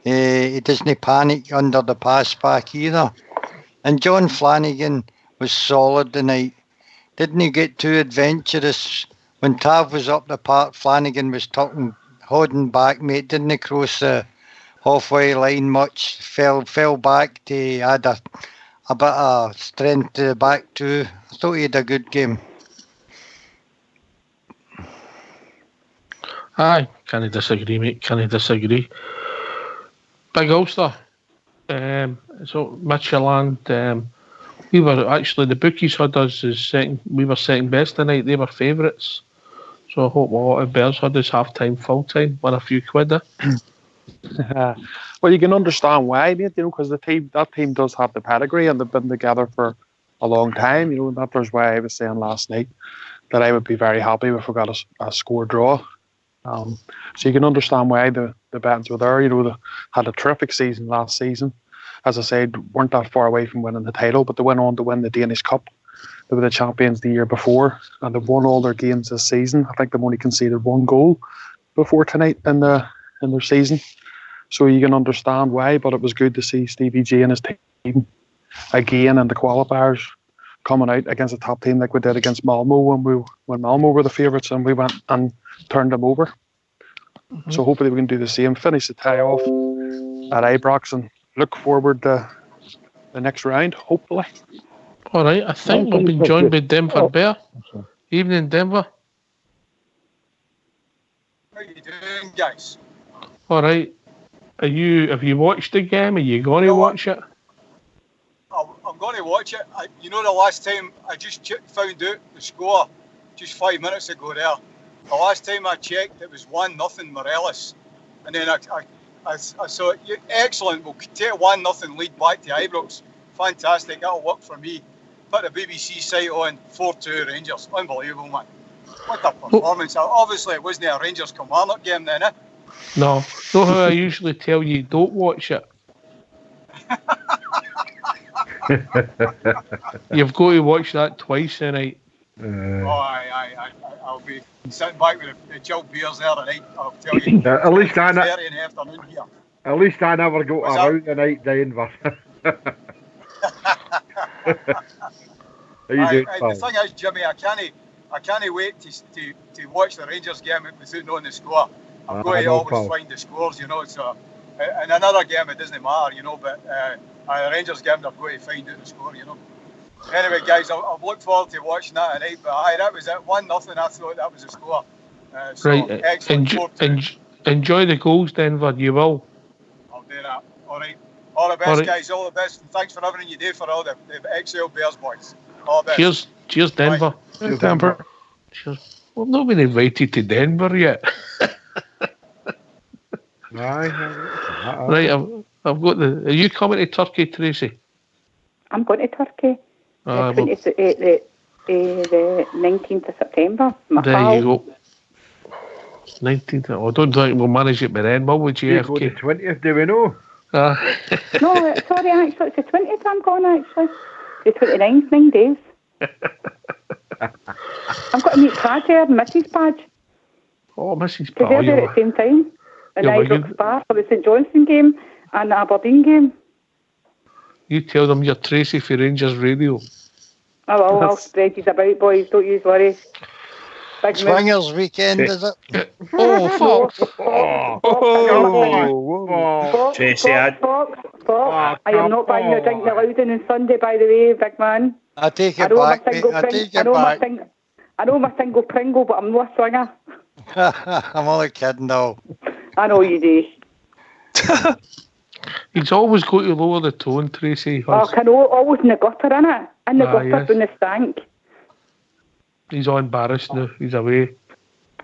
He doesn't panic under the pass back either. And John Flanagan was solid tonight. Didn't he get too adventurous? When Tav was up the park, Flanagan was holding back, mate. Didn't he cross the halfway line much? Fell back to add a bit of strength to the back too. I thought he had a good game. Aye, can't disagree, mate. Can't disagree. Big Ulster. So Midtjylland. We were actually, the bookies had us as second. We were second best tonight. They were favourites. So I hope a lot of Bears had us half time, full time, won a few quid. Well, you can understand why, mate. Because that team does have the pedigree and they've been together for a long time. And that's why I was saying last night that I would be very happy if we got a score draw. So you can understand why the Bettons were there. They had a terrific season last season. As I said, weren't that far away from winning the title, but they went on to win the Danish Cup. They were the champions the year before, and they've won all their games this season. I think they've only conceded one goal before tonight in their season. So you can understand why, but it was good to see Stevie G and his team again in the qualifiers coming out against a top team like we did against Malmo when Malmo were the favourites and we went and turned them over. Mm-hmm. So hopefully we can do the same, finish the tie off at Ibrox and look forward to the next round, hopefully. All right, I think we've been joined by Denver Bear. Evening, Denver. How you doing, guys? All right. Have you watched the game? Are you going to watch it? I'm going to watch it. The last time I just found out the score just 5 minutes ago there. The last time I checked, it was 1-0 Morelos. And then I saw it. Excellent. We'll take 1-0 lead back to Ibrox. Fantastic. That'll work for me. Put the BBC site on 4-2 Rangers. Unbelievable, man. What a performance. Obviously, it wasn't a Rangers Kilmarnock game then, eh? No. Know how I usually tell you don't watch it? You've got to watch that twice tonight. I'll be sitting back with the chilled beers there tonight. I'll tell you. At least I here. At least I never go around the night, Denver. The thing is, Jimmy, I can't wait to watch the Rangers game without knowing the score. I'm going to always find the scores, So in another game it doesn't matter, but the Rangers game they're going to find out the score, Anyway, guys, I've looked forward to watching that tonight. But that was it, 1-0. I thought that was the score. Right, enjoy the goals, Denver. You will. I'll do that. All right. All the best, guys. All the best. And thanks for everything you do for all the XL Bears boys. All the best. Cheers, Denver. Cheers, Denver. Cheers. We've not been invited to Denver yet. Right, I've got Are you coming to Turkey, Tracy? I'm going to Turkey. The 19th of September. There you go. 19th. I don't think we'll manage it by then, will we, GFK? Go the 20th, do we know? No, sorry, actually, it's the 20th I'm going, actually. The 29th, 9 days. I've got to meet Padge here, Mrs. Padge. Oh, Mrs. Padge. They're there at the same time. And I got Spa for the St Johnstone game and the Aberdeen game. You tell them you're Tracy for Rangers Radio. Oh, well, I'll spread you about, boys. Don't you worry. Big Swingers weekend, is it? Oh, fuck. Tracy, I am not buying your drink in the Loudon on Sunday, by the way, big man. I take it back, mate. I take it back. I know my single Pringle, but I'm not a swinger. I'm only kidding, though. I know you do. He's always got to lower the tone, Tracy. Oh, can always in the gutter, innit? In the gutter, yes. in the stank. He's all embarrassed now. He's away.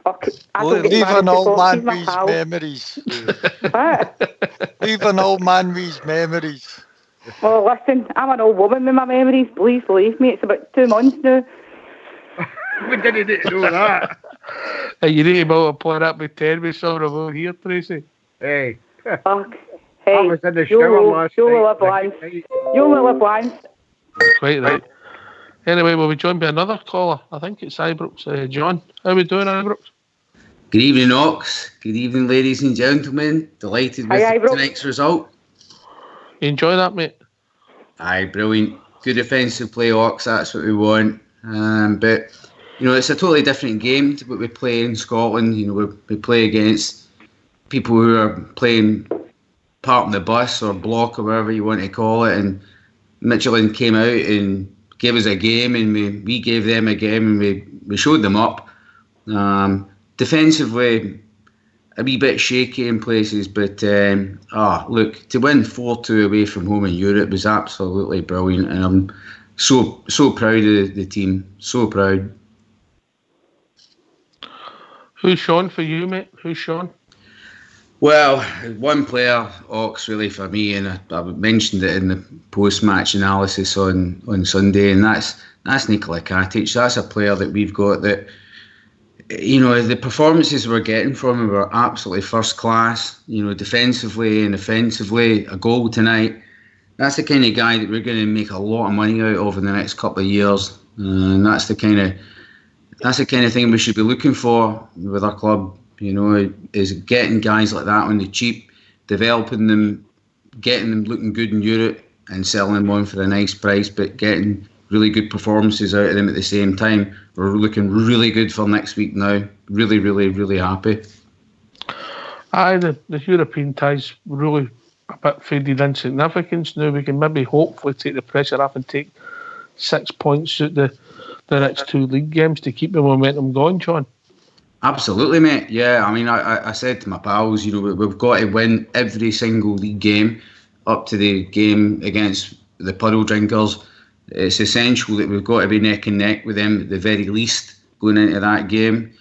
Okay, I don't get Leave an embarrassed old before. man He's my with his pal. memories. What? Leave an old man with his memories. Well, listen, I'm an old woman with my memories. Please believe me. It's about 2 months now. We didn't know that. Hey, you need to multiply that by 10 with some of over here, Tracy. Hey. Fuck. I Hey, was in the shower last you will night. live once. You will live once. Quite right. Anyway, we'll be joined by another caller. I think it's Ibrox. John, how are we doing, Ibrox? Good evening, Ox. Good evening, ladies and gentlemen. Delighted with Hi, Ibrox. tonight's result. You enjoy that, mate? Aye, brilliant. Good defensive play, Ox. That's what we want. But, you know, it's a totally different game to what we play in Scotland. You know, we play against people who are playing part of the bus or block or whatever you want to call it. And Michelin came out and gave us a game, and we gave them a game, and we showed them up. Defensively, a wee bit shaky in places, but look, to win 4-2 away from home in Europe was absolutely brilliant, and I'm so proud of the team, so proud. Who's Sean for you, mate? Who's Sean? Well, one player, Ox, really for me, and I mentioned it in the post-match analysis on Sunday, and that's Nikola Katic. That's a player that we've got that, you know, the performances we're getting from him were absolutely first class. You know, defensively and offensively, a goal tonight. That's the kind of guy that we're going to make a lot of money out of in the next couple of years, and that's the kind of thing we should be looking for with our club. You know, is getting guys like that on the cheap, developing them, getting them looking good in Europe and selling them on for a nice price, but getting really good performances out of them at the same time. We're looking really good for next week now. Really, really, really happy. Aye, the European ties really a bit faded in significance now. We can maybe hopefully take the pressure off and take 6 points out the next 2 league games to keep the momentum going, John. Absolutely, mate. Yeah, I mean, I said to my pals, you know, we've got to win every single league game up to the game against the Puddle Drinkers. It's essential that we've got to be neck and neck with them at the very least going into that game.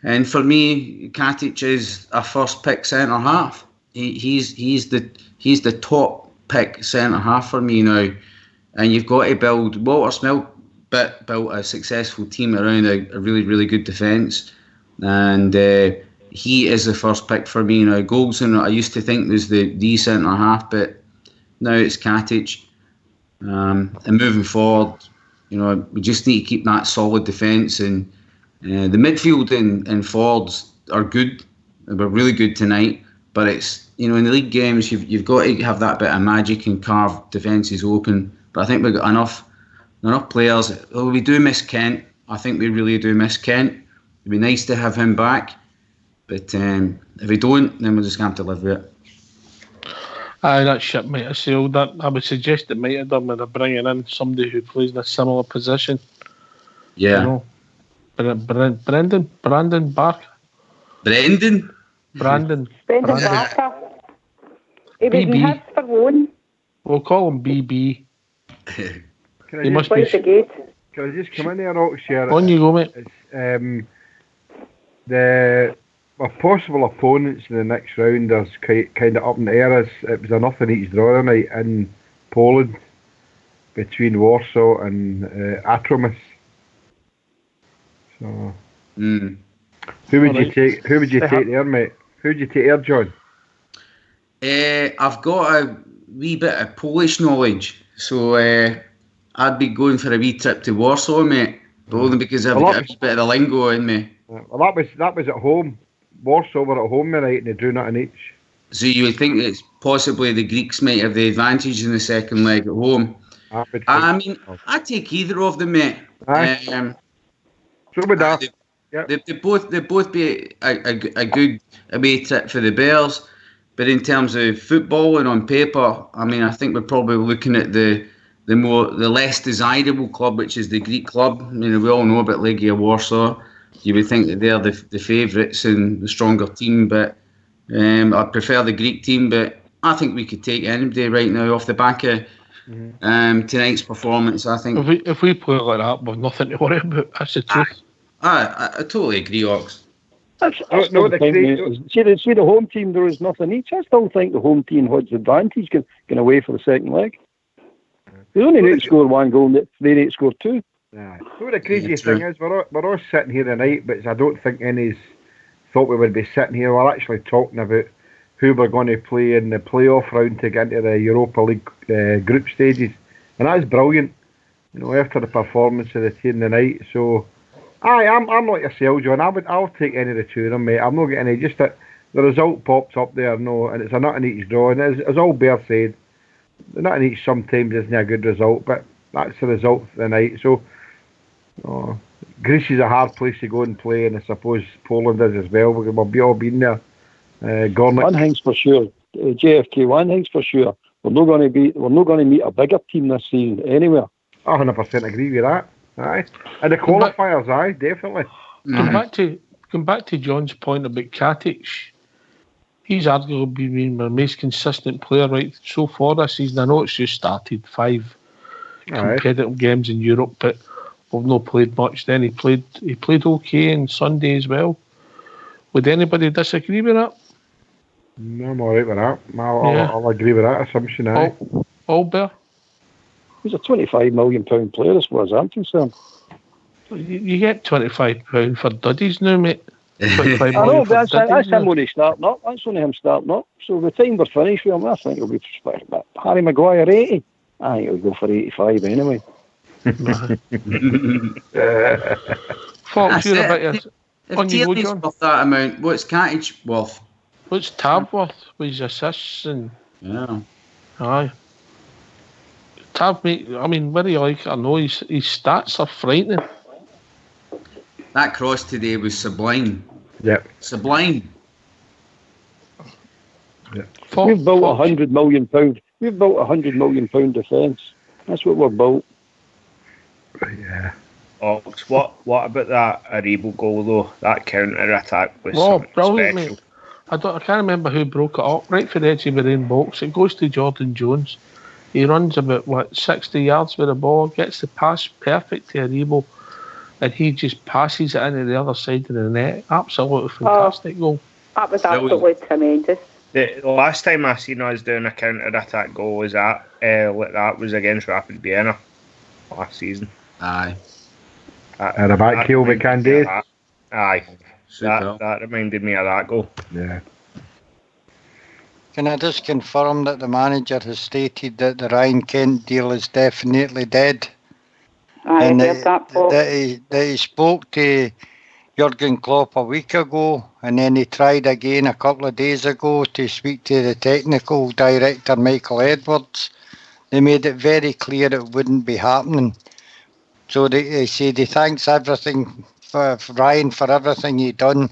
And for me, Katic is a first pick centre half. He's the top pick centre half for me now. And you've got to build. Walter Smith built a successful team around a really, really good defence. And he is the first pick for me now. Goldson, I used to think was the centre half, but now it's Katic. And moving forward, you know, we just need to keep that solid defence, and the midfield and forwards are good. They were really good tonight, but it's, you know, in the league games you've got to have that bit of magic and carve defences open. But I think we've got enough players. Oh, we do miss Kent. I think we really do miss Kent. It'd be nice to have him back, but if we don't, then we're just going to have to live with it. Aye, that ship might have sailed. That I would suggest it might have done with bringing in somebody who plays in a similar position. Yeah. You know, Brandon Barker. Brandon Barker. He was in his for one. We'll call him BB. Can I just come in there, Oxshare? On you go, mate. The possible opponents in the next round are kind of up in the air. It was a nothing each draw tonight in Poland between Warsaw and Atromis. So, who would you take? Who would you take there, mate? Who would you take there, John? I've got a wee bit of Polish knowledge, so I'd be going for a wee trip to Warsaw, mate. But only because I've got a wee bit of the lingo in me. Well, that was at home. Warsaw were at home tonight and they drew nothing each. So you would think that possibly the Greeks might have the advantage in the second leg at home. I mean, I'd take either of them, mate. So would that. They both be a good away trip for the Bears. But in terms of football and on paper, I mean, I think we're probably looking at the less desirable club, which is the Greek club. You know, we all know about Legia Warsaw. you would think that they're the favourites and the stronger team, but I prefer the Greek team. But I think we could take anybody right now off the back of tonight's performance. I think if we play like that, we've nothing to worry about. That's the truth. I totally agree, Ox. See the home team, there was nothing each. I still think the home team had the advantage going away for the second leg. They only need to score one goal, they need to score two. Yeah. So the crazy thing is, we're all sitting here tonight, but I don't think any's thought we would be sitting here. We're actually talking about who we're going to play in the playoff round to get into the Europa League group stages, and that's brilliant. After the performance of the team tonight. So, I'm like yourself, John. I'll take any of the two of them, mate. I'm not getting any. Just that the result pops up there, and it's a nut in each draw. And as all Bear said, the nut in each sometimes isn't a good result, but that's the result of the night. So, Greece is a hard place to go and play, and I suppose Poland is as well. We'll be all been there. One thing's for sure, JFK. One thing's for sure. We're not going to meet a bigger team this season anywhere. I 100% agree with that. Aye, and the qualifiers, aye, definitely. Come back to John's point about Katic. He's arguably been my most consistent player right so far this season. I know it's just started 5 competitive games in Europe, but we've not played much. Then he played okay on Sunday as well. Would anybody disagree with that? No, I'm alright with that. I'll agree with that assumption. Aye. Albert? He's a £25 million player as far as I'm concerned. You get £25 for duddies now, mate. I know, but that's him only starting up. That's only him starting up. So the time we're finished with him, I think it'll be Harry Maguire 80. I think he'll go for 85 anyway. Fox, you're a bit... If Tierney's worth that amount, what's Katic worth? What's Tab worth with his assists and... Yeah. Aye. Tab, mate, I mean, whether you like it or no, his stats are frightening. That cross today was sublime. Yep. Sublime. Yep. We've built £100 million. We've built £100 million defence. That's what we've built. Yeah. Ox, what about that Aribo goal though? That counter attack was brilliant, special. mate. I can't remember who broke it up. Right for the edge of the own box. It goes to Jordan Jones. He runs about 60 yards with the ball, gets the pass perfect to Aribo, and he just passes it into the other side of the net. Absolutely fantastic goal. That was absolutely tremendous. The last time I seen us doing a counter attack goal was like that was against Rapid Vienna last season. Aye. And a back heel with Candace. Aye. That reminded me of that goal. Yeah. Can I just confirm that the manager has stated that the Ryan Kent deal is definitely dead? And that he spoke to Jurgen Klopp a week ago, and then he tried again a couple of days ago to speak to the technical director, Michael Edwards. They made it very clear it wouldn't be happening. So they said he thanks everything for Ryan for everything he done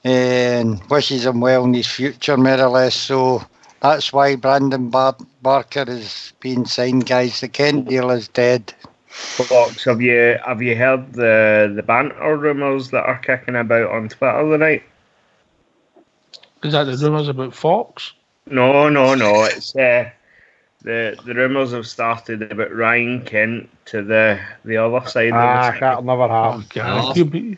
and wishes him well in his future, more or less. So that's why Brandon Barker is being signed, guys. The Kent deal is dead. Fox, have you heard the banter rumours that are kicking about on Twitter tonight? Is that the rumours about Fox? No. It's the rumours have started about Ryan Kent to the other side of the that'll never happen.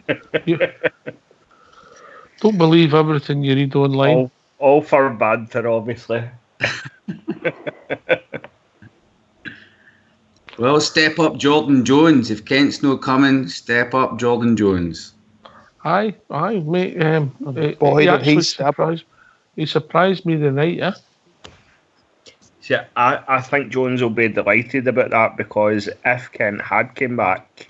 Don't believe everything you read online. All for banter, obviously. Well, step up Jordan Jones. If Kent's not coming, step up Jordan Jones. Aye, mate. He surprised me tonight, eh? Yeah, I think Jones will be delighted about that, because if Kent had come back,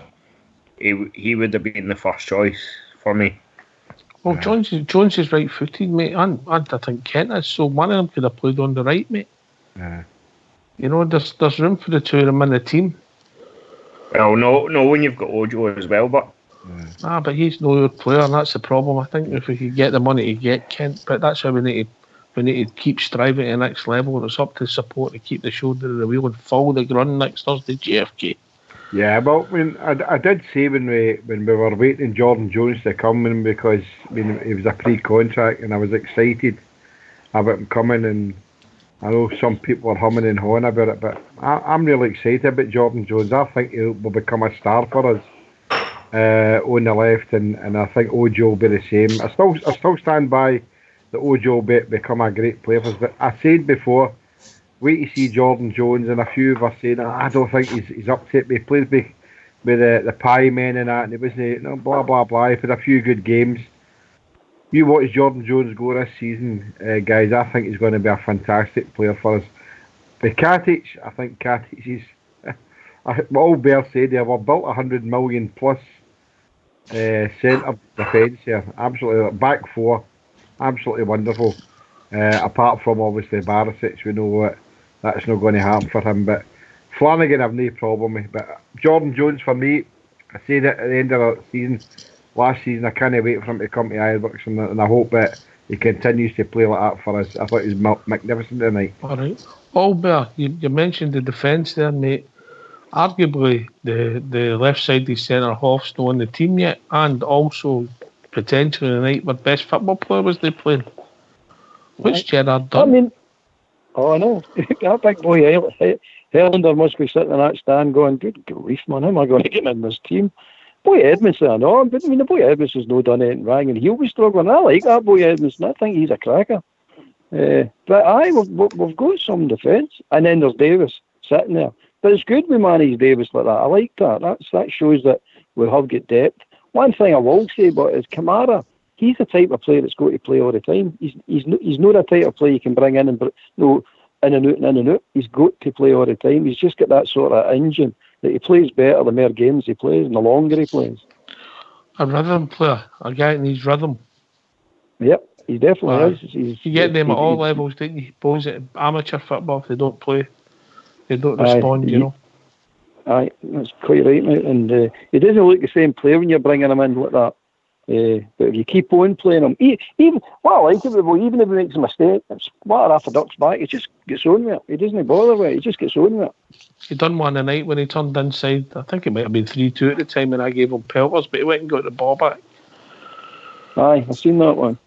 he would have been the first choice for me. Well, Jones is right-footed, mate, and I think Kent is, so one of them could have played on the right, mate. Yeah. There's room for the two of them in the team. Well, no, when you've got Ojo as well, but... But he's no good player, and that's the problem. I think if we could get the money to get Kent, but that's how we need to keep striving to the next level, and it's up to support to keep the shoulder of the wheel and follow the run next Thursday, JFK. Yeah, well, I did say when we were waiting Jordan Jones to come in, because he was a pre-contract, and I was excited about him coming, and I know some people are humming and hawing about it, but I'm really excited about Jordan Jones. I think he will become a star for us on the left, and I think Ojo will be the same. I still stand by that Ojo will become a great player for us, but I said before, wait to see Jordan Jones, and a few of us saying, I don't think he's up to it. He plays with the Pie Men and that, and it wasn't, blah, blah, blah. He played a few good games. You watch Jordan Jones go this season, guys, I think he's going to be a fantastic player for us. But Katic, I think Katic is, what old Bear said there, we've built 100 million plus centre defence here. Absolutely, back four, absolutely wonderful. Apart from obviously Barisic, we know what that's not going to happen for him. But Flanagan, I've no problem with. But Jordan Jones, for me, I said it at the end of the season, last season, I can't wait for him to come to Ironworks, and I hope that he continues to play like that for us. I thought he was magnificent tonight. All right. Albert, you mentioned the defence there, mate. Arguably, the left-sided centre half's not on the team yet, and also potentially tonight, our best football player was they playing. What's Gerrard done? I mean, I know. That big boy Helander must be sitting in that stand going, good grief, man, how am I going to get in this team? Boy Edmondson, I know, but I mean, the boy Edmondson's no done anything wrong, and he'll be struggling. I like that boy Edmondson. I think he's a cracker. But we've got some defence, and then there's Davis sitting there. But it's good we manage Davis like that. I like that. That shows that we have got depth. One thing I will say about is Kamara. He's the type of player that's going to play all the time. He's not the type of player you can bring in and in and out and in and out. He's got to play all the time. He's just got that sort of engine that he plays better the more games he plays and the longer he plays. A rhythm player, a guy that needs rhythm. Yep, he definitely is. You get them at all levels, don't you? Boys at amateur football, if they don't play, they don't respond, you know. Aye, that's quite right, mate. And he doesn't look the same player when you're bringing him in like that. But if you keep on playing him, even what I like about him, even if he makes a mistake, it's what half a duck's back. He just gets on with it. He doesn't bother with it. He just gets on with it. He done one tonight when he turned inside. I think it might have been 3-2 at the time, and I gave him pelters, but he went and got the ball back. Aye, I've seen that one.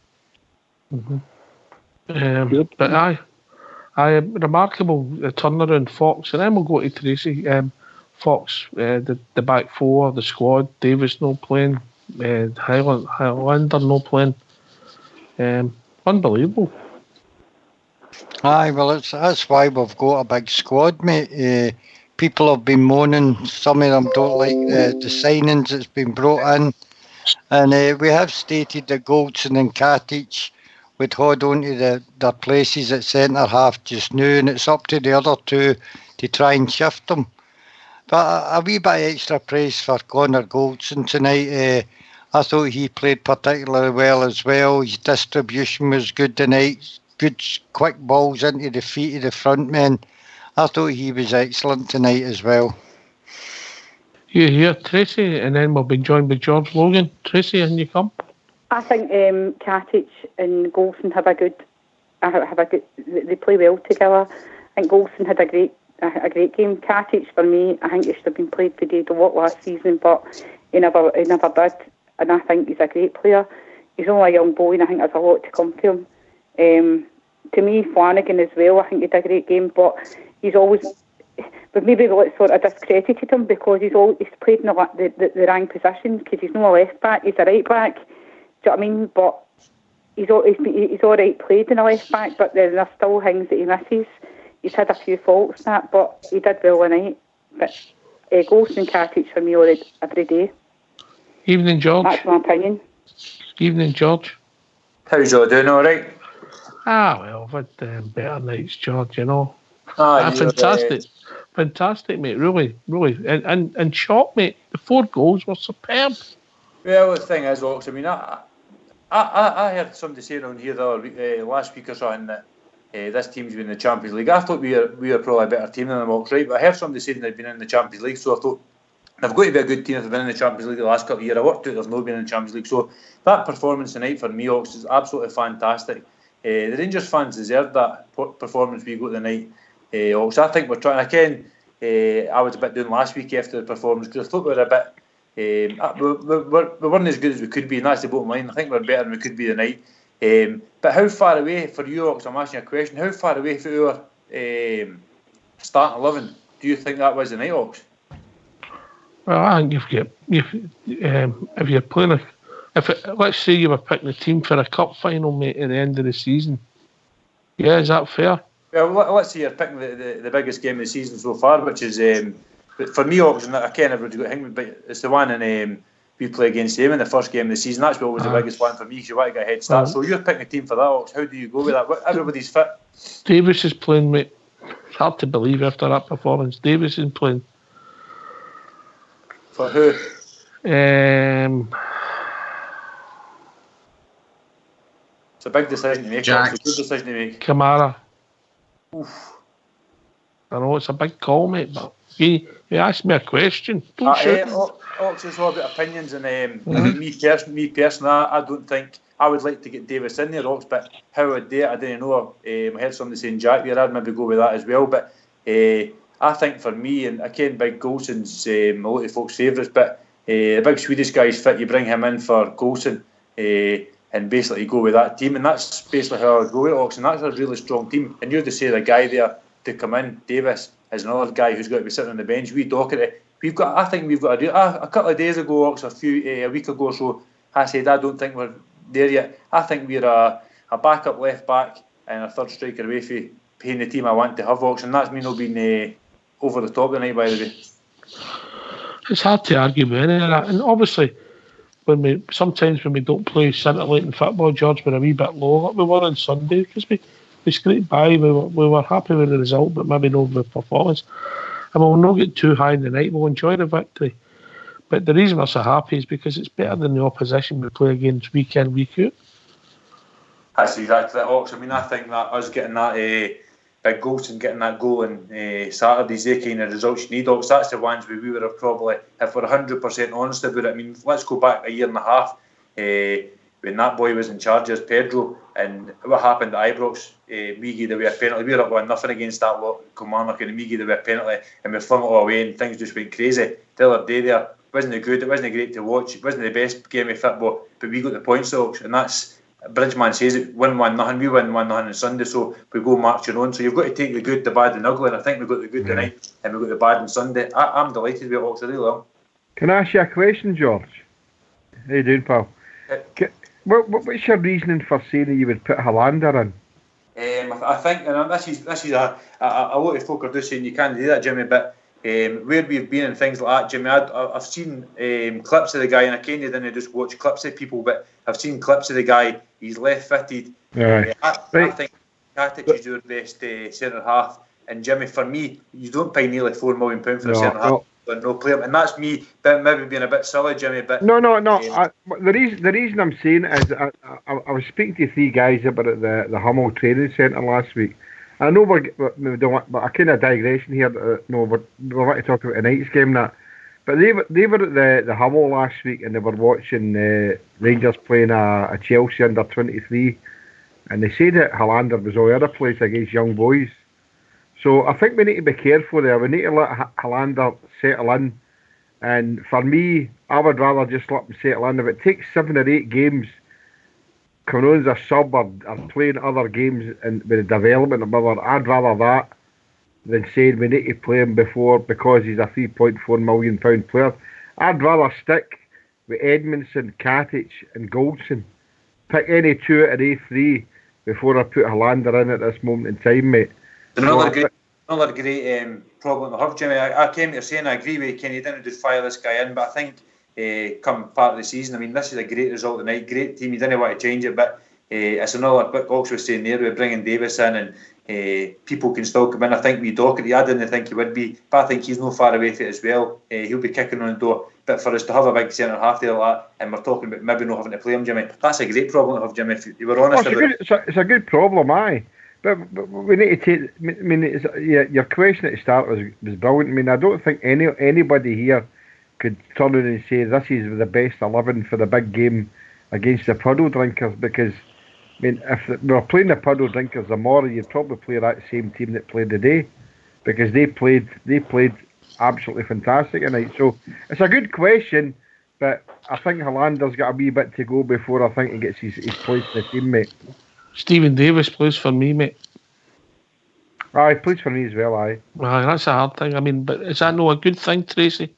Mm-hmm. But aye, remarkable turnaround. Fox, and then we'll go to Tracy. Fox, the back four, the squad. Davis no playing. Highlander no playing. Unbelievable. Aye, well, that's why we've got a big squad, mate. People have been moaning. Some of them don't like the signings that's been brought in. And we have stated that Goldson and Katic would hold on to their places at centre-half just now, and it's up to the other two to try and shift them. But a wee bit of extra praise for Connor Goldson tonight. I thought he played particularly well as well. His distribution was good tonight. Good quick balls into the feet of the front men. I thought he was excellent tonight as well. You hear Tracy, and then we'll be joined by George Logan. Tracy, and you come. I think Katic and Goldson have a good. They play well together. I think Goldson had a great game. Katic, for me, I think he should have been played for Dave Watt last season, but he never did. And I think he's a great player. He's only a young boy, and I think there's a lot to come to him. To me, Flanagan as well, I think he did a great game, but he's always, but maybe let's sort of discredited him because he's played in the wrong position, because he's not a left back, he's a right back. Do you know what I mean? But he's all right played in a left back, but there's still things that he misses. He's had a few faults that, but he did well tonight. But Goldson and Katic for me every day. Evening, George. That's my opinion. Evening, George. How's you all doing? All right? Well, I've had better nights, George, you know. Fantastic. Fantastic, mate. Really, really. And shot, mate. The 4 goals were superb. Well, the thing is, Ox, I mean, I heard somebody saying on here the other week, last week or something, that this team's been in the Champions League. I thought we were probably a better team than them, Ox, right? But I heard somebody saying they've been in the Champions League, so I thought, they've got to be a good team if they've been in the Champions League the last couple of years. I worked out there's no been in the Champions League. So that performance tonight for me, Ox, is absolutely fantastic. The Rangers fans deserved that performance we got tonight. Ox, I think we're trying. Again, I was a bit doing last week after the performance, because I thought we were a bit. We weren't as good as we could be, and that's the bottom line. I think we're better than we could be tonight. But how far away, for you, Ox, I'm asking you a question, how far away from our starting 11 do you think that was tonight, Ox? Well, I think if you're playing let's say you were picking a team for a cup final, mate, at the end of the season. Yeah, is that fair? Well, let's say you're picking the biggest game of the season so far, which is for me, Ox, and I can't ever go hang, but it's the one in we play against them in the first game of the season. That's what was the biggest one for me, because you want to get a head start. So you're picking a team for that, Ox. How do you go with that? Everybody's fit. Davis is playing, mate. It's hard to believe after that performance. Davis is playing. For who? It's a big decision to make. It's a good decision to make. Kamara. Oof. I know it's a big call, mate, but you asked me a question. Don't shoot. Ox, it's all about opinions, and me personally, I don't think I would like to get Davis in there, Ox, but how I would do it, I didn't know. I heard somebody saying Jack there, I'd maybe go with that as well, but I think for me, and again, Big Golson's a lot of folks' favourites, but the big Swedish guy's fit, you bring him in for Golson, and basically go with that team, and that's basically how I would go with Ox, and that's a really strong team. And you're to say the guy there to come in, Davis, is another guy who's got to be sitting on the bench. We Docherty, I think we've got to do a couple of days ago, Ox, a week ago or so, I said I don't think we're there yet. I think we're a backup left back and a third striker away from paying the team I want to have, Ox, and that's me not being over the top tonight, by the way. It's hard to argue with any of that, and obviously sometimes when we don't play scintillating football, George, we're a wee bit low like we were on Sunday, because we scraped by, we were happy with the result, but maybe not with the performance. And we'll not get too high in the night, we'll enjoy the victory. But the reason we're so happy is because it's better than the opposition we play against week in, week out. That's exactly that, Ox. I mean, I think that us getting that Big Golson getting that goal on Saturday's the kind of results you need, Ox. That's the ones we would have probably, if we're 100% honest about it. I mean, let's go back a year and a half when that boy was in charge as Pedro, and what happened at Ibrox, we gave away a penalty. We were up 1-0 against that lot, Kilmarnock, and we gave away a penalty, and we flung it all away, and things just went crazy. The other day there, it wasn't good, it wasn't great to watch, it wasn't the best game of football, but we got the points, Ox, and that's, Bridgeman says it, win 1-0, we win 1-0 on Sunday, so we go marching on. So you've got to take the good, the bad and ugly, and I think we've got the good tonight, and we've got the bad on Sunday. I'm delighted with it, Ox, I really am. Can I ask you a question, George? How you doing, pal? What's your reasoning for saying that you would put Hollander in? I think, and this is a lot of folk are just saying you can't do that, Jimmy, but where we've been and things like that, Jimmy, I've seen clips of the guy, and I can't didn't just watch clips of people, but I've seen clips of the guy. He's left-footed. Yeah. I think Katic is your best centre half, and Jimmy, for me, you don't pay nearly £4 million for a centre half. But no player, and that's me maybe being a bit silly, Jimmy. But no. The reason I'm saying is I was speaking to 3 guys about the Hummel training centre last week. I know we don't, but I kind of digression here. We want to talk about tonight's game, that. But they were at the Hummel last week, and they were watching Rangers playing a Chelsea under 23, and they said that Hollander was all over the place against young boys. So I think we need to be careful there. We need to let Hollander settle in. And for me, I would rather just let him settle in. If it takes 7 or 8 games, coming on as a sub or playing other games with the development of whatever, I'd rather that than saying we need to play him before because he's a £3.4 million player. I'd rather stick with Edmondson, Katic and Goldson. Pick any 2 out of these 3 before I put Hollander in at this moment in time, mate. Another great problem to have, Jimmy. I came to saying I agree with Kenny. Didn't just fire this guy in, but I think come part of the season, I mean, this is a great result tonight. Great team. You didn't want to change it, but it's another bit. Ox was saying there, we're bringing Davis in, and people can still come in. I think we Docherty, I didn't think he would be, but I think he's not far away from it as well. He'll be kicking on the door. But for us to have a big centre half there like that, and we're talking about maybe not having to play him, Jimmy, that's a great problem to have, Jimmy. If you were honest about it. It's a good problem, aye. But we need to take. I mean, your question at the start was brilliant. I mean, I don't think anybody here could turn around and say this is the best 11 for the big game against the Puddle Drinkers, because I mean, if we were playing the Puddle Drinkers tomorrow, you'd probably play that same team that played today. because they played absolutely fantastic tonight. So it's a good question, but I think Holander's got a wee bit to go before I think he gets his place in the team, mate. Stephen Davis plays for me, mate. Aye, he plays for me as well, aye. Aye, that's a hard thing. I mean, but is that not a good thing, Tracy?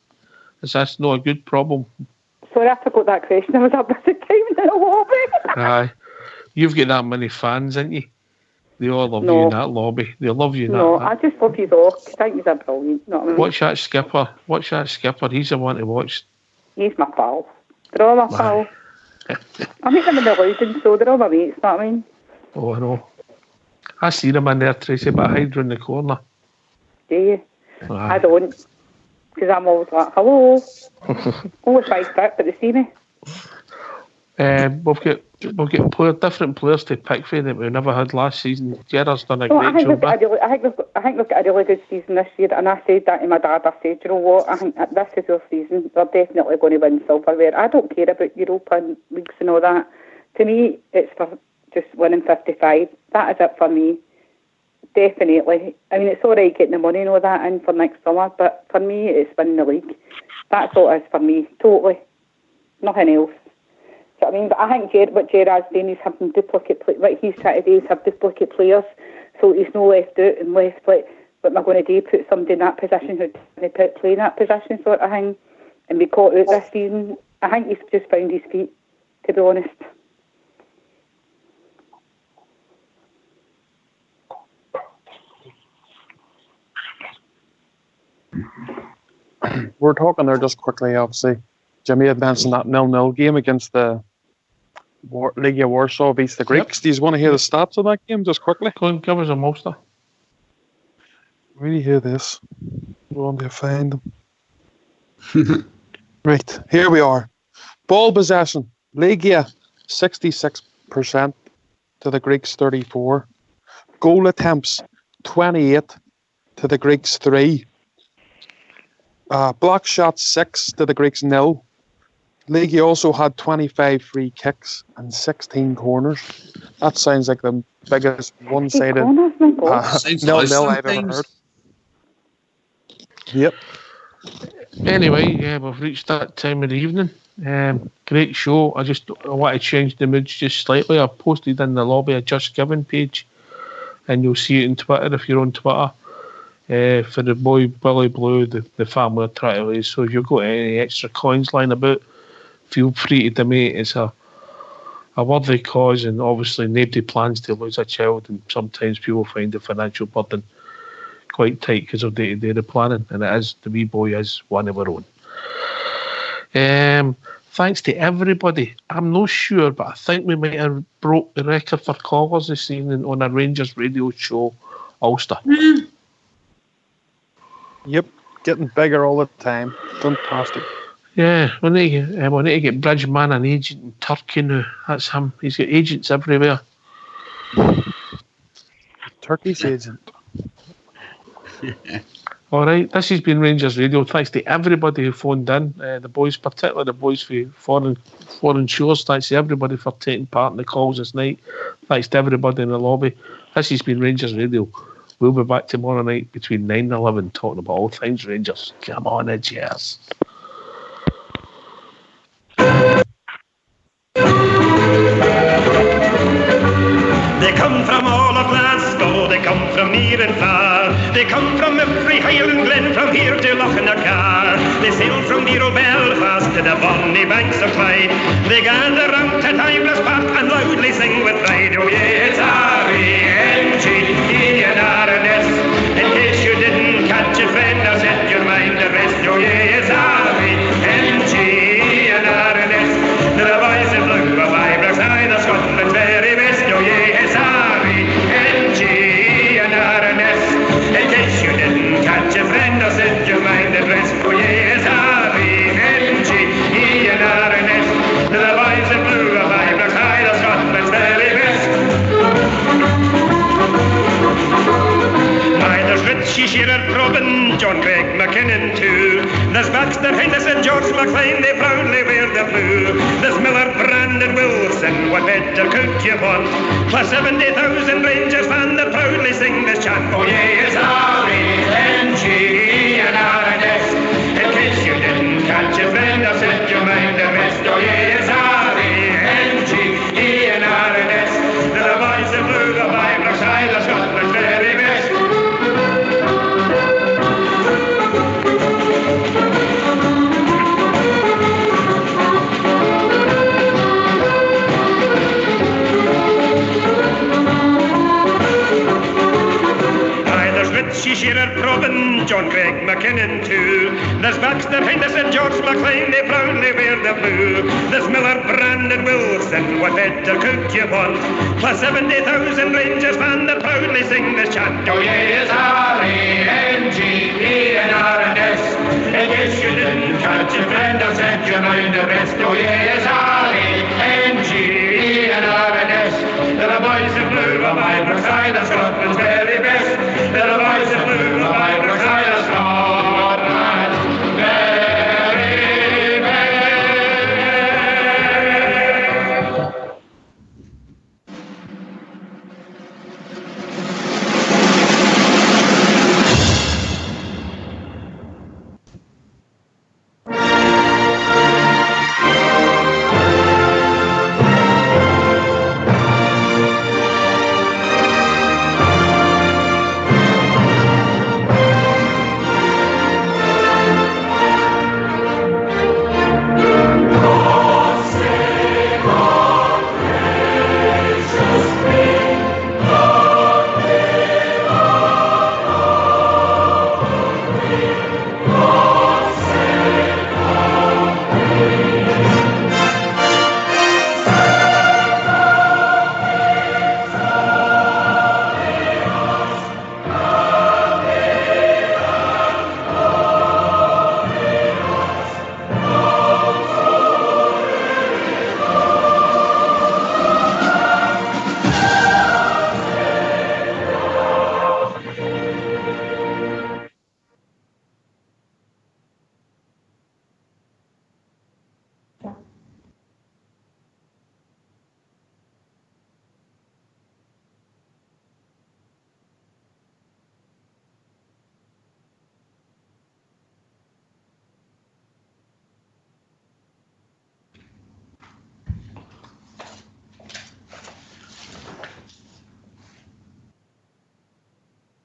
Is that not a good problem? Sorry, I forgot that question. I was up at the time in the lobby. Aye. You've got that many fans, ain't you? They all love you in that lobby. They love you in No, that. I just love you all. I think he's a brilliant. Know what I mean? Watch that skipper. He's the one to watch. He's my pal. They're all my pals. I meet them in the Loudon, so they're all my mates, know what I mean? Oh, I know. I see them in there, Tracy, but I hide round the corner. Do you? Aye. I don't. Because I'm always like, hello. Always 5 foot, but they see me. We've got different players to pick for that we never had last season. Gerard's done a I great think job. I think they've got a really good season this year, and I said that to my dad. I said, you know what, I think this is their season. They're definitely going to win silverware. I don't care about European leagues and all that. To me, it's for just winning 55. That is it for me. Definitely. I mean, it's all right getting the money and all that in for next summer, but for me, it's winning the league. That's all it is for me, totally. Nothing else. So, I mean, but I think what Gerard's doing is having duplicate what he's trying to do is have duplicate players, so he's no left out and left like, what am I going to do? Put somebody in that position who's going to play in that position, sort of thing, and be caught out this season. I think he's just found his feet, to be honest. We're talking there just quickly, obviously. Jimmy had mentioned that 0-0 game against the Legia Warsaw beats the Greeks. Yep. Do you want to hear the stats of that game just quickly? Go and give us a monster. Really hear this. I want to find them. Right, here we are. Ball possession. Legia 66% to the Greeks 34. Goal attempts 28 to the Greeks 3. Block shots 6 to the Greeks 0. Legia also had 25 free kicks and 16 corners. That sounds like the biggest one-sided 0-0 I've ever heard. Yep. Anyway, we've reached that time of the evening. Great show. I want to change the moods just slightly. I've posted in the lobby a Just Giving page, and you'll see it on Twitter if you're on Twitter. For the boy Billy Blue, the family are trying to raise. So if you've got any extra coins lying about, feel free to donate. It's a worthy cause, and obviously nobody plans to lose a child, and sometimes people find the financial burden quite tight because of day-to-day planning, and the wee boy is one of our own. Thanks to everybody. I'm not sure, but I think we might have broke the record for callers this evening on a Rangers radio show, Ulster. Yep, getting bigger all the time. Fantastic. Yeah, we need to get Bridgeman an agent in Turkey now. That's him. He's got agents everywhere. Turkey's agent. All right, this has been Rangers Radio. Thanks to everybody who phoned in. The boys, particularly the boys for foreign shores. Thanks to everybody for taking part in the calls this night. Thanks to everybody in the lobby. This has been Rangers Radio. We'll be back tomorrow night between 9 and 11 talking about all things Rangers. Come on, cheers. They come from all of Glasgow, they come from near and far. They come from every Highland glen, from here to Lochnacar. They sail from dear old Belfast to the bonny banks of Clyde. They gather round to Timeless Park and loudly sing with pride. Oh yeah, it's R-E-N-G, E-N-R-N-S. In case you didn't catch it, friend, now set your mind at rest. Oh yeah, it's R-E-N-G, E-N-R-N-S. The boys in blue of Ibrox, aye, the Scotland's very best. Oh yeah, it's R-E-N-G-E-N-R-N-S. In case you didn't catch a friend, or set your mind at rest. Oh yeah, it's R-E-N-G-E-N-R-N-S. The boys in blue of Ibrox, aye, the Scotland's very best. McKinnon too. There's Baxter, Henderson, George McLean, they proudly wear the blue. There's Miller, Brandon, Wilson, what better could you want? Plus 70,000 Rangers fans that proudly sing this chant. Oh yeah, it's R-E-N-G-E-N-R-S. In case you didn't catch it, friend, I've set your mind at rest. Oh yeah, it's R-E-N-G-E-N-R-S. They're the boys in blue, the Vibrant side of Scotland's very best. Richie Shearer, Probin, John Craig McKinnon too. There's Baxter, Henderson, George McLean, they proudly wear the blue. There's Miller, Brandon, Wilson, what better could you want? Plus 70,000 Rangers fans that proudly sing this chant. Oh yeah, it's R-E-N-G-E-N-R-S. In case you didn't catch it, friend, I've set your mind at rest. Oh yeah, it's R-E-N-G-E-N-R-S. They're the boys in blue, the Vibrant side of Scotland's very best. They're the boys in blue, the Vibrant side of Scotland's very best. Oh